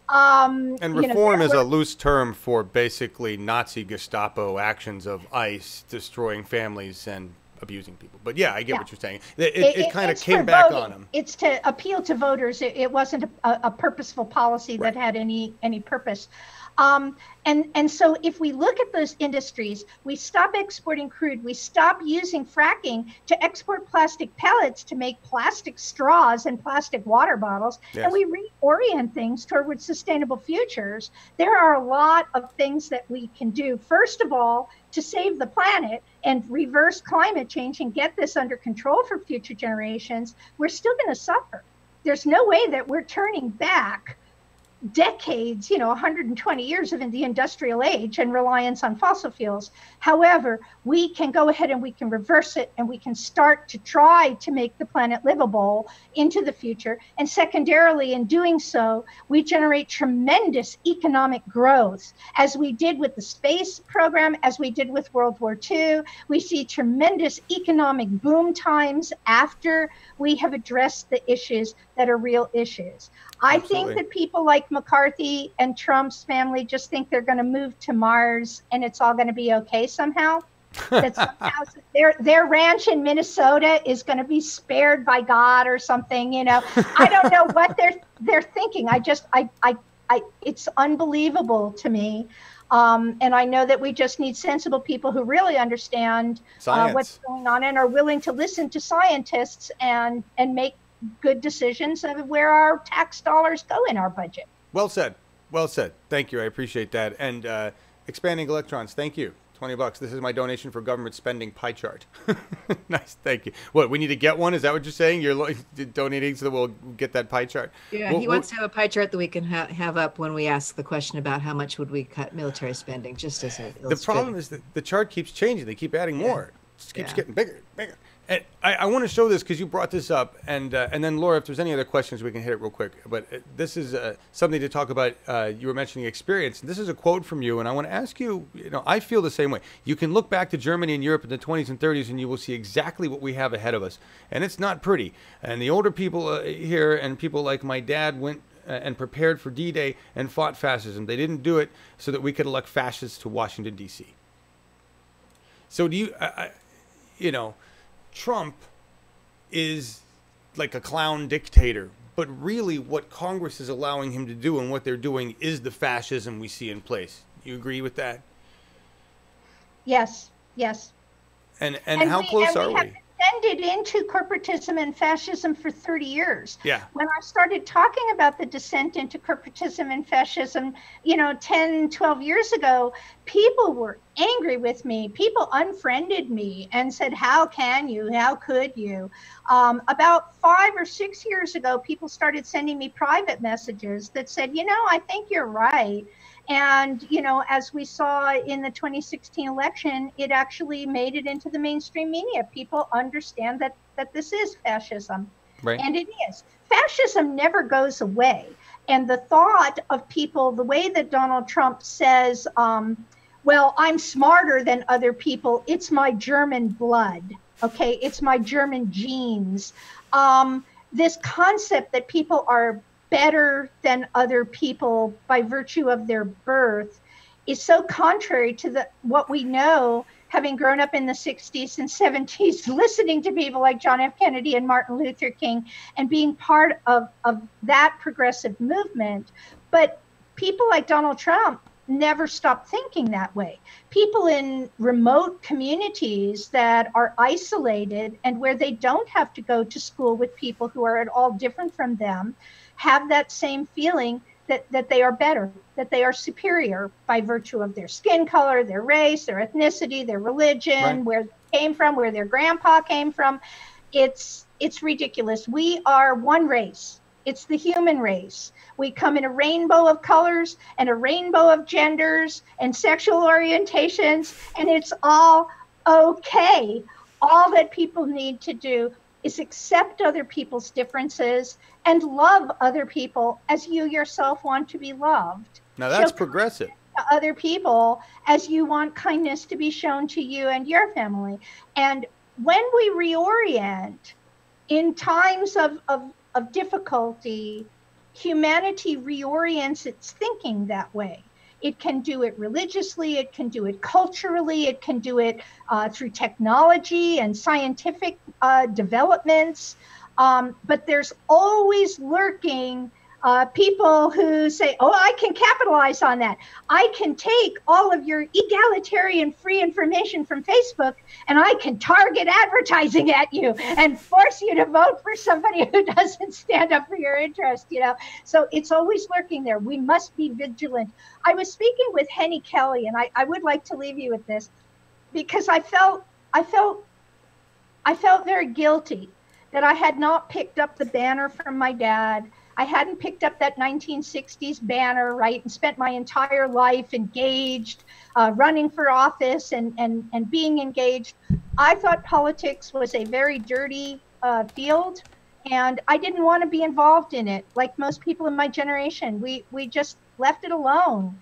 Speaker 2: And reform is a loose term for basically Nazi Gestapo actions of ICE destroying families and abusing people. But yeah, I get what you're saying. It kind of came back on them.
Speaker 4: It's to appeal to voters. It wasn't a purposeful policy that had any purpose. And so if we look at those industries, we stop exporting crude, we stop using fracking to export plastic pellets to make plastic straws and plastic water bottles, and we reorient things toward sustainable futures, there are a lot of things that we can do. First of all, to save the planet and reverse climate change and get this under control for future generations, we're still going to suffer. There's no way that we're turning back decades, 120 years of the industrial age and reliance on fossil fuels. However, we can go ahead and we can reverse it, and we can start to try to make the planet livable into the future. And secondarily, in doing so, we generate tremendous economic growth, as we did with the space program, as we did with World War II. We see tremendous economic boom times after we have addressed the issues that are real issues. I think that people like McCarthy and Trump's family just think they're going to move to Mars and it's all going to be okay somehow. That somehow their ranch in Minnesota is going to be spared by God or something. I don't know what they're thinking. It's unbelievable to me. And I know that we just need sensible people who really understand what's going on and are willing to listen to scientists and make good decisions of where our tax dollars go in our budget.
Speaker 2: Well said. Well said. Thank you. I appreciate that. And expanding electrons. Thank you. $20. This is my donation for government spending pie chart. Nice. Thank you. What, we need to get one? Is that what you're saying? You're donating so that we'll get that pie chart?
Speaker 3: Yeah, he wants to have a pie chart that we can have up when we ask the question about how much would we cut military spending, just as an illustration.
Speaker 2: The problem is that the chart keeps changing. They keep adding more. It just keeps getting bigger, bigger. And I want to show this because you brought this up, and then Laura, if there's any other questions, we can hit it real quick. But this is something to talk about. You were mentioning experience. This is a quote from you, and I want to ask you. I feel the same way. You can look back to Germany and Europe in the 20s and 30s, and you will see exactly what we have ahead of us, and it's not pretty. And the older people here, and people like my dad, went and prepared for D-Day and fought fascism. They didn't do it so that we could elect fascists to Washington D.C. So do you? Trump is like a clown dictator, but really what Congress is allowing him to do and what they're doing is the fascism we see in place. You agree with that?
Speaker 4: Yes, yes.
Speaker 2: And how close are
Speaker 4: have
Speaker 2: we?
Speaker 4: descended into corporatism and fascism for 30 years.
Speaker 2: Yeah.
Speaker 4: When I started talking about the descent into corporatism and fascism, 10, 12 years ago, people were angry with me. People unfriended me and said, how can you? How could you? About 5 or 6 years ago, people started sending me private messages that said, I think you're right. And, as we saw in the 2016 election, it actually made it into the mainstream media. People understand that this is fascism.
Speaker 2: Right.
Speaker 4: And it is. Fascism never goes away. And the thought of people, the way that Donald Trump says, well, I'm smarter than other people. It's my German blood. Okay. It's my German genes. This concept that people are better than other people by virtue of their birth is so contrary to what we know, having grown up in the 60s and 70s, listening to people like John F. Kennedy and Martin Luther King and being part of that progressive movement. But people like Donald Trump never stop thinking that way. People in remote communities that are isolated and where they don't have to go to school with people who are at all different from them have that same feeling that they are better, that they are superior by virtue of their skin color, their race, their ethnicity, their religion,
Speaker 2: Right.
Speaker 4: where they came from, where their grandpa came from. It's ridiculous. We are one race. It's the human race. We come in a rainbow of colors and a rainbow of genders and sexual orientations, and it's all okay. All that people need to do is accept other people's differences and love other people as you yourself want to be loved.
Speaker 2: Now that's
Speaker 4: Show
Speaker 2: progressive.
Speaker 4: kindness to other people as you want kindness to be shown to you and your family. And when we reorient in times of difficulty, humanity reorients its thinking that way. It can do it religiously, it can do it culturally, it can do it through technology and scientific developments. But there's always lurking people who say, oh, I can capitalize on that. I can take all of your egalitarian free information from Facebook and I can target advertising at you and force you to vote for somebody who doesn't stand up for your interest, So it's always lurking there. We must be vigilant. I was speaking with Henny Kelly, and I would like to leave you with this because I felt very guilty that I had not picked up the banner from my dad. I hadn't picked up that 1960s banner, right, and spent my entire life engaged, running for office and being engaged. I thought politics was a very dirty field, and I didn't want to be involved in it. Like most people in my generation, we just left it alone.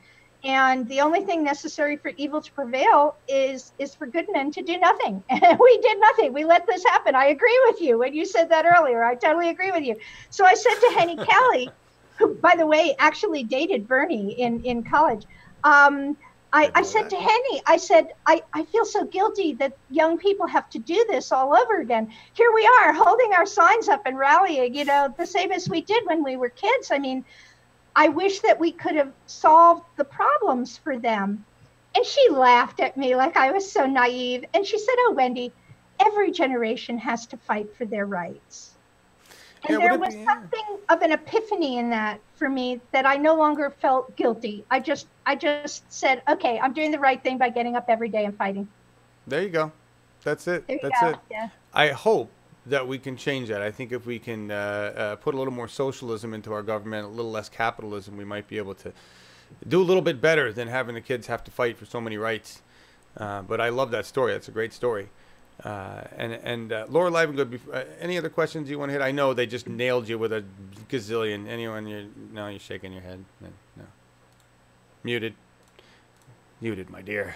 Speaker 4: And the only thing necessary for evil to prevail is for good men to do nothing. And we did nothing. We let this happen. I agree with you when you said that earlier. I totally agree with you. So I said to Henny Kelly, who, by the way, actually dated Bernie in college. I said to Henny, I said, I feel so guilty that young people have to do this all over again. Here we are holding our signs up and rallying, the same as we did when we were kids. I mean, I wish that we could have solved the problems for them. And she laughed at me like I was so naive. And she said, oh, Wendy, every generation has to fight for their rights. And there was something of an epiphany in that for me that I no longer felt guilty. I just said, okay, I'm doing the right thing by getting up every day and fighting.
Speaker 2: There you go. That's it. That's it. Yeah. I hope that we can change that. I think if we can put a little more socialism into our government, a little less capitalism, we might be able to do a little bit better than having the kids have to fight for so many rights. But I love that story. That's a great story. And Laura Livengood, any other questions you want to hit? I know they just nailed you with a gazillion. Anyone? You're shaking your head. No. Muted, my dear.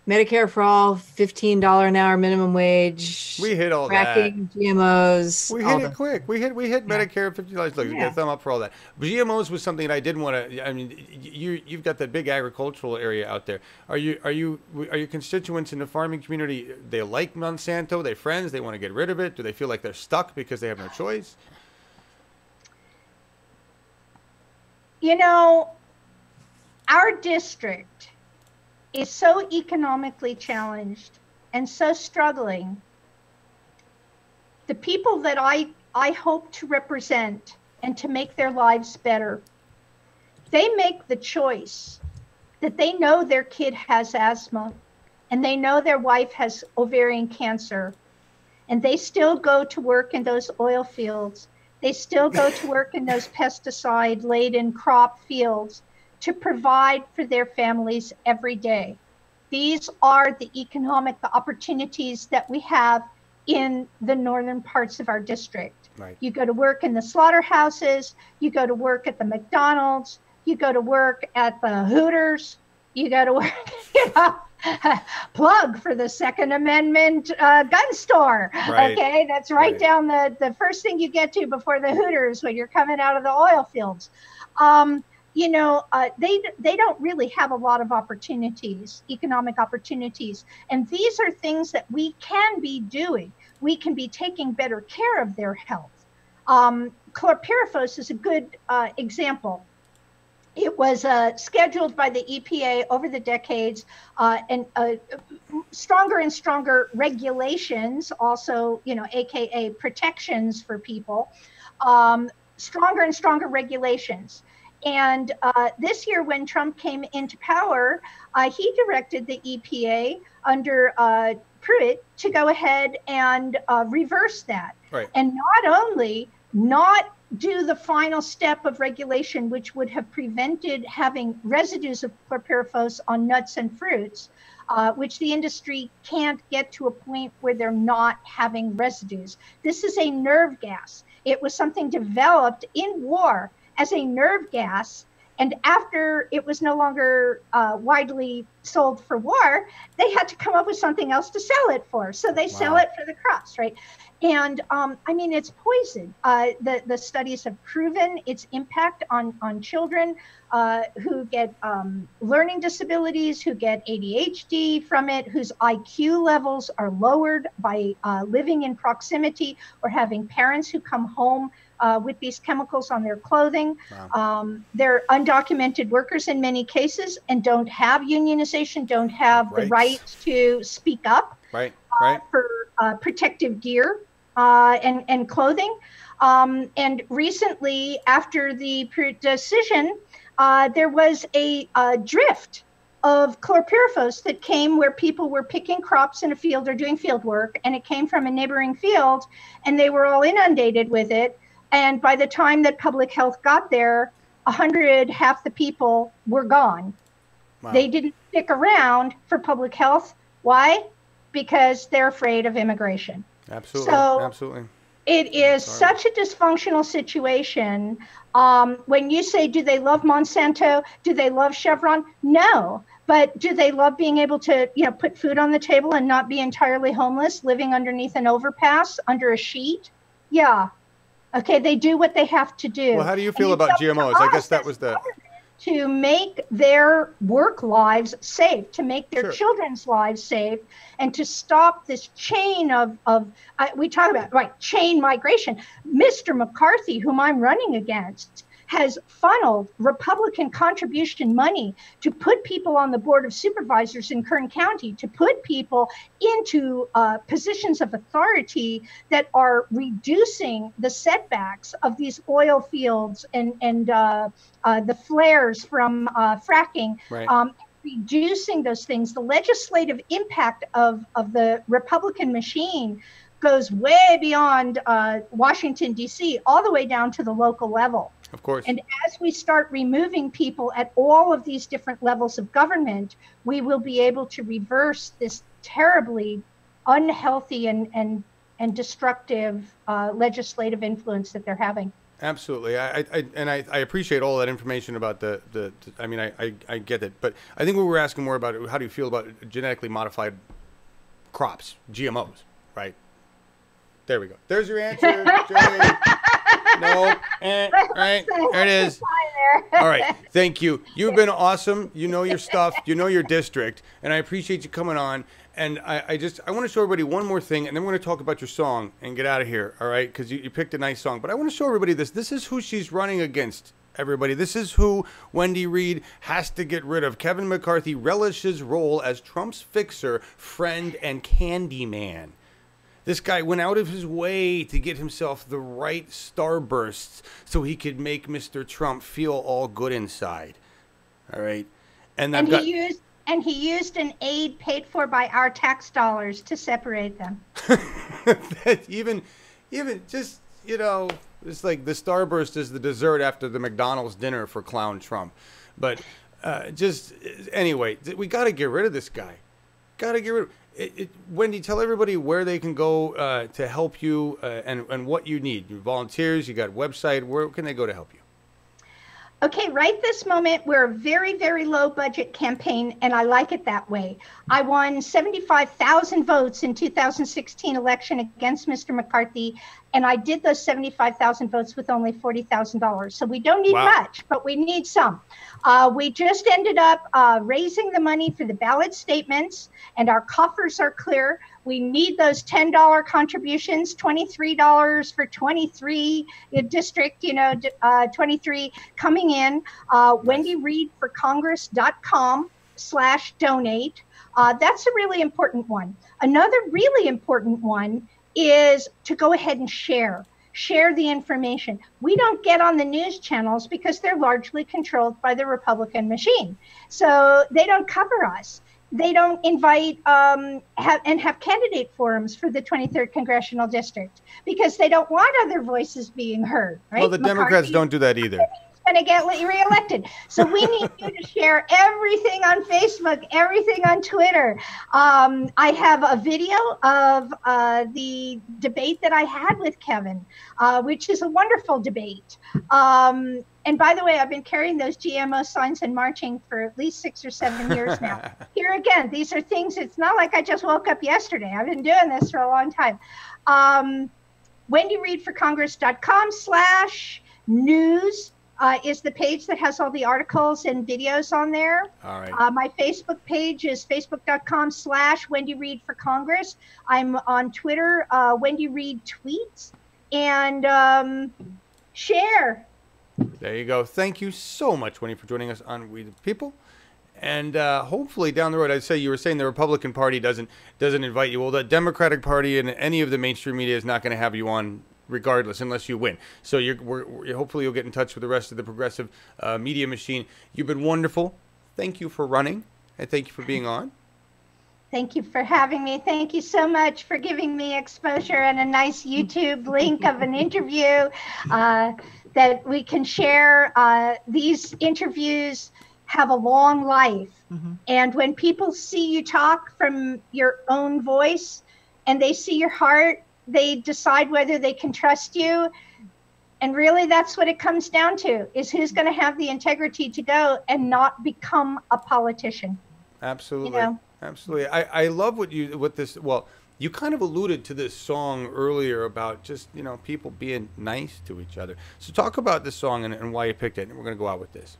Speaker 3: Medicare for all, $15 an hour minimum wage.
Speaker 2: We hit all
Speaker 3: fracking,
Speaker 2: that.
Speaker 3: GMOs.
Speaker 2: We hit it quick. We hit Medicare $50. Look, you get a thumb up for all that. But GMOs was something that I didn't want to. I mean, you've got that big agricultural area out there. Are your constituents in the farming community? They like Monsanto. They friends. They want to get rid of it. Do they feel like they're stuck because they have no choice?
Speaker 4: Our district is so economically challenged and so struggling, the people that I hope to represent and to make their lives better, they make the choice that they know their kid has asthma and they know their wife has ovarian cancer, and they still go to work in those oil fields. They still go to work in those pesticide-laden crop fields to provide for their families every day. These are the economic opportunities that we have in the northern parts of our district.
Speaker 2: Right.
Speaker 4: You go to work in the slaughterhouses, you go to work at the McDonald's, you go to work at the Hooters, you go to work, plug for the Second Amendment gun store.
Speaker 2: Right.
Speaker 4: Okay, that's right down the first thing you get to before the Hooters when you're coming out of the oil fields. They don't really have a lot of opportunities, economic opportunities. And these are things that we can be doing. We can be taking better care of their health. Chlorpyrifos is a good example. It was scheduled by the EPA over the decades, and stronger and stronger regulations, also, AKA protections for people, stronger and stronger regulations. And this year, when Trump came into power, he directed the EPA under Pruitt to go ahead and reverse that.
Speaker 2: Right.
Speaker 4: And not only not do the final step of regulation, which would have prevented having residues of chlorpyrifos on nuts and fruits, which the industry can't get to a point where they're not having residues. This is a nerve gas. It was something developed in war as a nerve gas. And after it was no longer widely sold for war, they had to come up with something else to sell it for. So they sell it for the crops, right? And it's poison. The studies have proven its impact on children who get learning disabilities, who get ADHD from it, whose IQ levels are lowered by living in proximity or having parents who come home with these chemicals on their clothing.
Speaker 2: Wow.
Speaker 4: They're undocumented workers in many cases and don't have unionization, don't have the right to speak up for protective gear and clothing. And recently, after the decision, there was a drift of chlorpyrifos that came where people were picking crops in a field or doing field work, and it came from a neighboring field, and they were all inundated with it. And by the time that public health got there, half the people were gone.
Speaker 2: Wow.
Speaker 4: They didn't stick around for public health. Why? Because they're afraid of immigration.
Speaker 2: Absolutely.
Speaker 4: So
Speaker 2: absolutely.
Speaker 4: It is such a dysfunctional situation. When you say, do they love Monsanto? Do they love Chevron? No. But do they love being able to, put food on the table and not be entirely homeless, living underneath an overpass, under a sheet? Yeah. Okay, they do what they have to do.
Speaker 2: Well, how do you feel about GMOs? I guess that was
Speaker 4: to make their work lives safe, to make their children's lives safe, and to stop this chain of we talk about, chain migration. Mr. McCarthy, whom I'm running against, has funneled Republican contribution money to put people on the Board of Supervisors in Kern County, to put people into positions of authority that are reducing the setbacks of these oil fields and the flares from fracking, reducing those things. The legislative impact of the Republican machine goes way beyond Washington, D.C., all the way down to the local level.
Speaker 2: Of course.
Speaker 4: And as we start removing people at all of these different levels of government, we will be able to reverse this terribly unhealthy and destructive legislative influence that they're having.
Speaker 2: Absolutely. I appreciate all that information about I get it. But I think what we're asking more about, how do you feel about genetically modified crops, GMOs, right? There we go. There's your answer, Joey. No. Right. There it is. All right. Thank you. You've been awesome. You know your stuff. You know your district. And I appreciate you coming on. And I want to show everybody one more thing, and then we're going to talk about your song and get out of here, all right? Because you picked a nice song. But I want to show everybody this. This is who she's running against everybody. This is who Wendy Reed has to get rid of. Kevin McCarthy relishes his role as Trump's fixer, friend, and candy man. This guy went out of his way to get himself the right starbursts so he could make Mr. Trump feel all good inside. All right. And
Speaker 4: he used an aid paid for by our tax dollars to separate them.
Speaker 2: even just, you know, it's like the Starburst is the dessert after the McDonald's dinner for Clown Trump. But anyway, we got to get rid of this guy. Got to get rid of it. Wendy, tell everybody where they can go to help you and what you need. You volunteers, you got a website. Where can they go to help you?
Speaker 4: Okay, right this moment, we're a very, very low budget campaign, and I like it that way. I won 75,000 votes in 2016 election against Mr. McCarthy, and I did those 75,000 votes with only $40,000. So we don't need much, but we need some. We just ended up raising the money for the ballot statements, and our coffers are clear. We need those $10 contributions, $23 for 23 district, 23 coming in. WendyReedForCongress.com/donate. That's a really important one. Another really important one is to go ahead and share the information. We don't get on the news channels because they're largely controlled by the Republican machine. So they don't cover us. They don't invite have candidate forums for the 23rd Congressional District because they don't want other voices being heard. Right?
Speaker 2: Well, the Democrats don't do that either.
Speaker 4: Going to get reelected. So we need you to share everything on Facebook, everything on Twitter. I have a video of the debate that I had with Kevin, which is a wonderful debate. And by the way, I've been carrying those GMO signs and marching for at least 6 or 7 years now. Here again, these are things, it's not like I just woke up yesterday. I've been doing this for a long time. WendyReedForCongress.com/news. Is the page that has all the articles and videos on there.
Speaker 2: All right.
Speaker 4: My Facebook page is facebook.com/Wendy Reed for Congress. I'm on Twitter, Wendy Reed Tweets, and share.
Speaker 2: There you go. Thank you so much, Wendy, for joining us on We the People. And hopefully down the road, I'd say you were saying the Republican Party doesn't invite you. Well, the Democratic Party and any of the mainstream media is not going to have you on regardless, unless you win. So hopefully you'll get in touch with the rest of the progressive media machine. You've been wonderful. Thank you for running, and thank you for being on.
Speaker 4: Thank you for having me. Thank you so much for giving me exposure and a nice YouTube link of an interview that we can share. These interviews have a long life. Mm-hmm. And when people see you talk from your own voice and they see your heart, they decide whether they can trust you. And really, that's what it comes down to, is who's going to have the integrity to go and not become a politician.
Speaker 2: Absolutely. Absolutely. I love you kind of alluded to this song earlier about just, people being nice to each other. So talk about this song and why you picked it. And we're going to go out with this.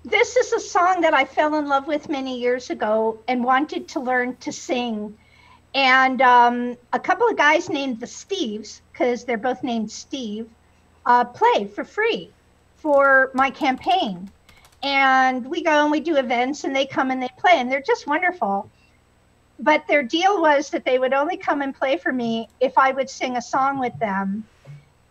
Speaker 4: This is a song that I fell in love with many years ago and wanted to learn to sing. And a couple of guys named the Steves, because they're both named Steve, play for free for my campaign. And we go and we do events and they come and they play and they're just wonderful. But their deal was that they would only come and play for me if I would sing a song with them.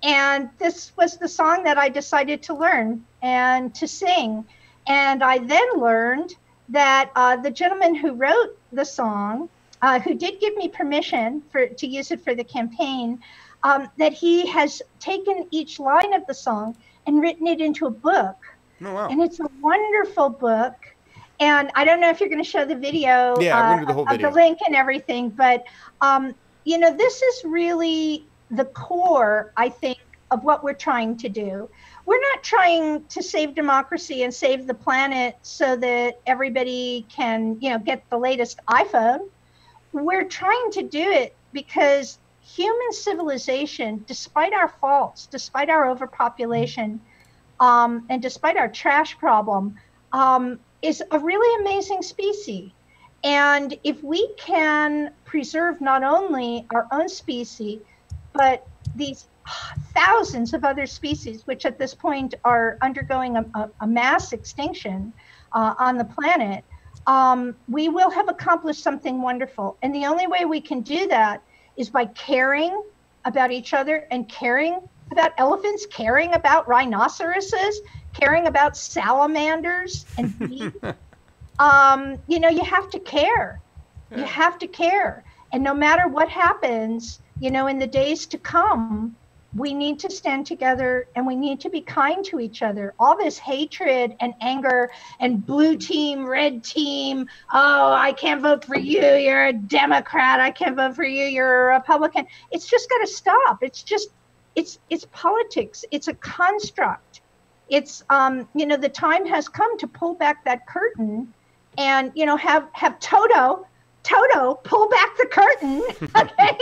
Speaker 4: And this was the song that I decided to learn and to sing. And I then learned that the gentleman who wrote the song, who did give me permission to use it for the campaign, that he has taken each line of the song and written it into a book.
Speaker 2: Oh, wow.
Speaker 4: And it's a wonderful book. And I don't know if you're going to show the video,
Speaker 2: I'm going to do the whole video.
Speaker 4: The link and everything, but this is really the core, I think, of what we're trying to do. We're not trying to save democracy and save the planet so that everybody can, get the latest iPhone. We're trying to do it because human civilization, despite our faults, despite our overpopulation, and despite our trash problem, is a really amazing species. And if we can preserve not only our own species, but these thousands of other species, which at this point are undergoing a mass extinction on the planet, we will have accomplished something wonderful. And the only way we can do that is by caring about each other and caring about elephants, caring about rhinoceroses, caring about salamanders and bees. You have to care. You have to care. And no matter what happens, in the days to come, we need to stand together and we need to be kind to each other. All this hatred and anger and blue team, red team. Oh, I can't vote for you. You're a Democrat. I can't vote for you. You're a Republican. It's just got to stop. It's politics. It's a construct. It's, the time has come to pull back that curtain and, have Toto pull back the curtain, okay,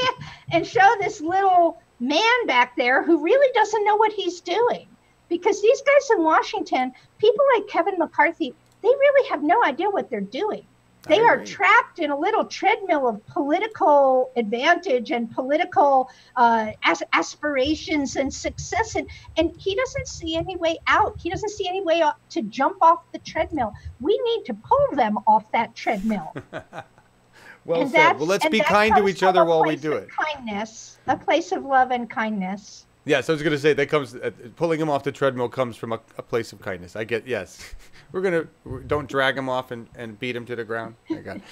Speaker 4: and show this little man back there who really doesn't know what he's doing. Because these guys in Washington, people like Kevin McCarthy, they really have no idea what they're doing. They are trapped in a little treadmill of political advantage and political aspirations and success. And he doesn't see any way out. He doesn't see any way to jump off the treadmill. We need to pull them off that treadmill.
Speaker 2: Well said. Well, let's be kind to each other while we do it.
Speaker 4: Kindness, a place of love and kindness.
Speaker 2: Yes, I was going to say that comes pulling him off the treadmill comes from a place of kindness. I get, yes. Don't drag him off and beat him to the ground. I got it.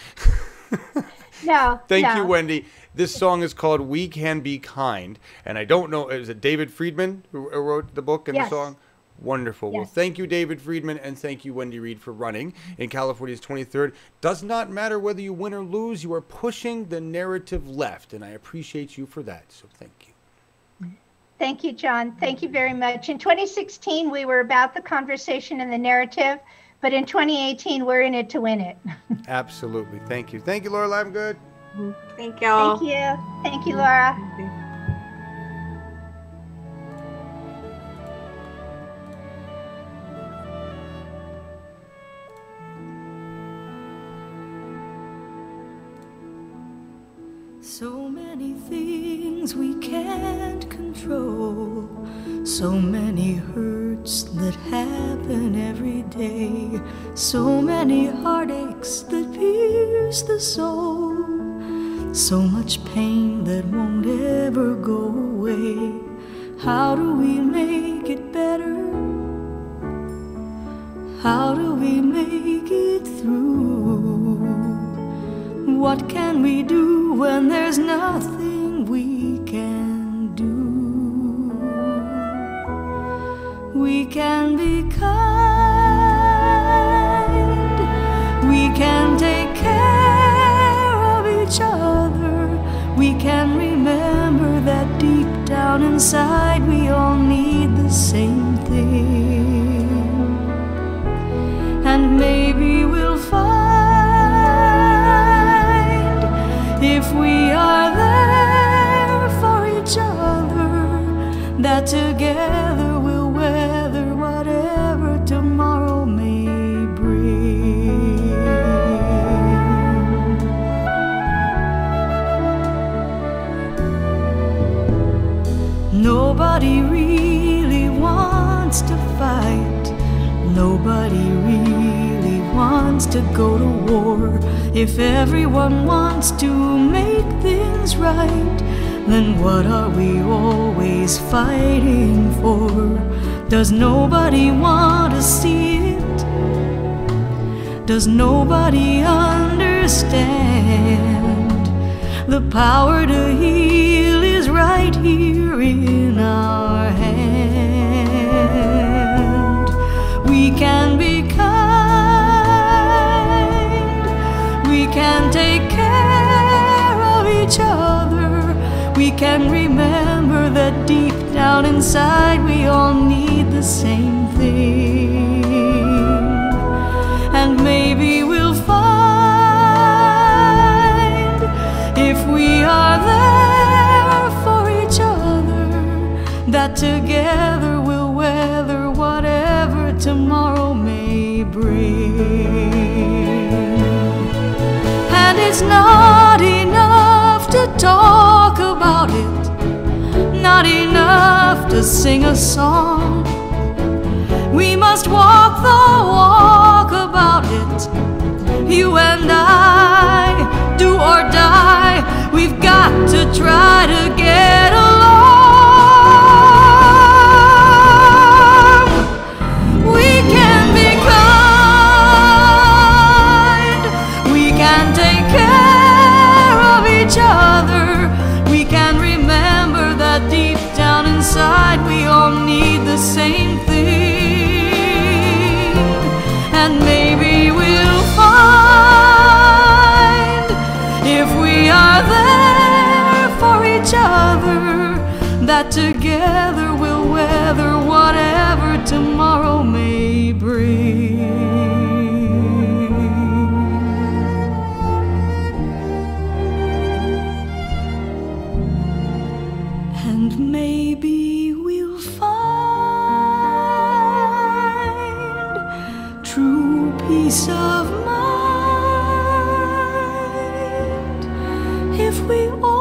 Speaker 4: No.
Speaker 2: Thank you, Wendy. This song is called "We Can Be Kind," and I don't know, is it David Friedman who wrote the book and the song? Wonderful. Yes. Well, thank you, David Friedman, and thank you, Wendy Reed, for running in California's 23rd. Does not matter whether you win or lose, you are pushing the narrative left, and I appreciate you for that, so thank you.
Speaker 4: Thank you, John. Thank you very much. In 2016, we were about the conversation and the narrative, but in 2018, we're in it to win it.
Speaker 2: Absolutely. Thank you. Thank you, Laura Limegood.
Speaker 3: Thank y'all.
Speaker 4: Thank you. Thank you, Laura.
Speaker 5: So many things we can't control, so many hurts that happen every day, so many heartaches that pierce the soul, so much pain that won't ever go away. How do we make it better? How do we make it through? What can we do when there's nothing we can do? We can be kind. We can take care of each other. We can remember that deep down inside we all need the same thing. And maybe we'll find, if we are there for each other, that together we'll weather whatever tomorrow may bring. Nobody really wants to fight. Nobody really wants to go to war. If everyone wants to make things right, then what are we always fighting for? Does nobody want to see it? Does nobody understand? The power to heal is right here in our hand. We can be kind. We can take care of each other. We can remember that deep down inside we all need the same thing. And maybe we'll find, if we are there for each other, that together we'll weather whatever tomorrow may bring. And it's not enough to talk about it. not enough to sing a song. We must walk the walk about it. You and I, do or die, we've got to try to get along. We can be kind, we can take care of each other, we can remember that deep down inside we all need the same thing. And maybe we'll find, if we are there for each other, that together we'll weather whatever tomorrow may bring. And maybe we'll find true peace of mind if we all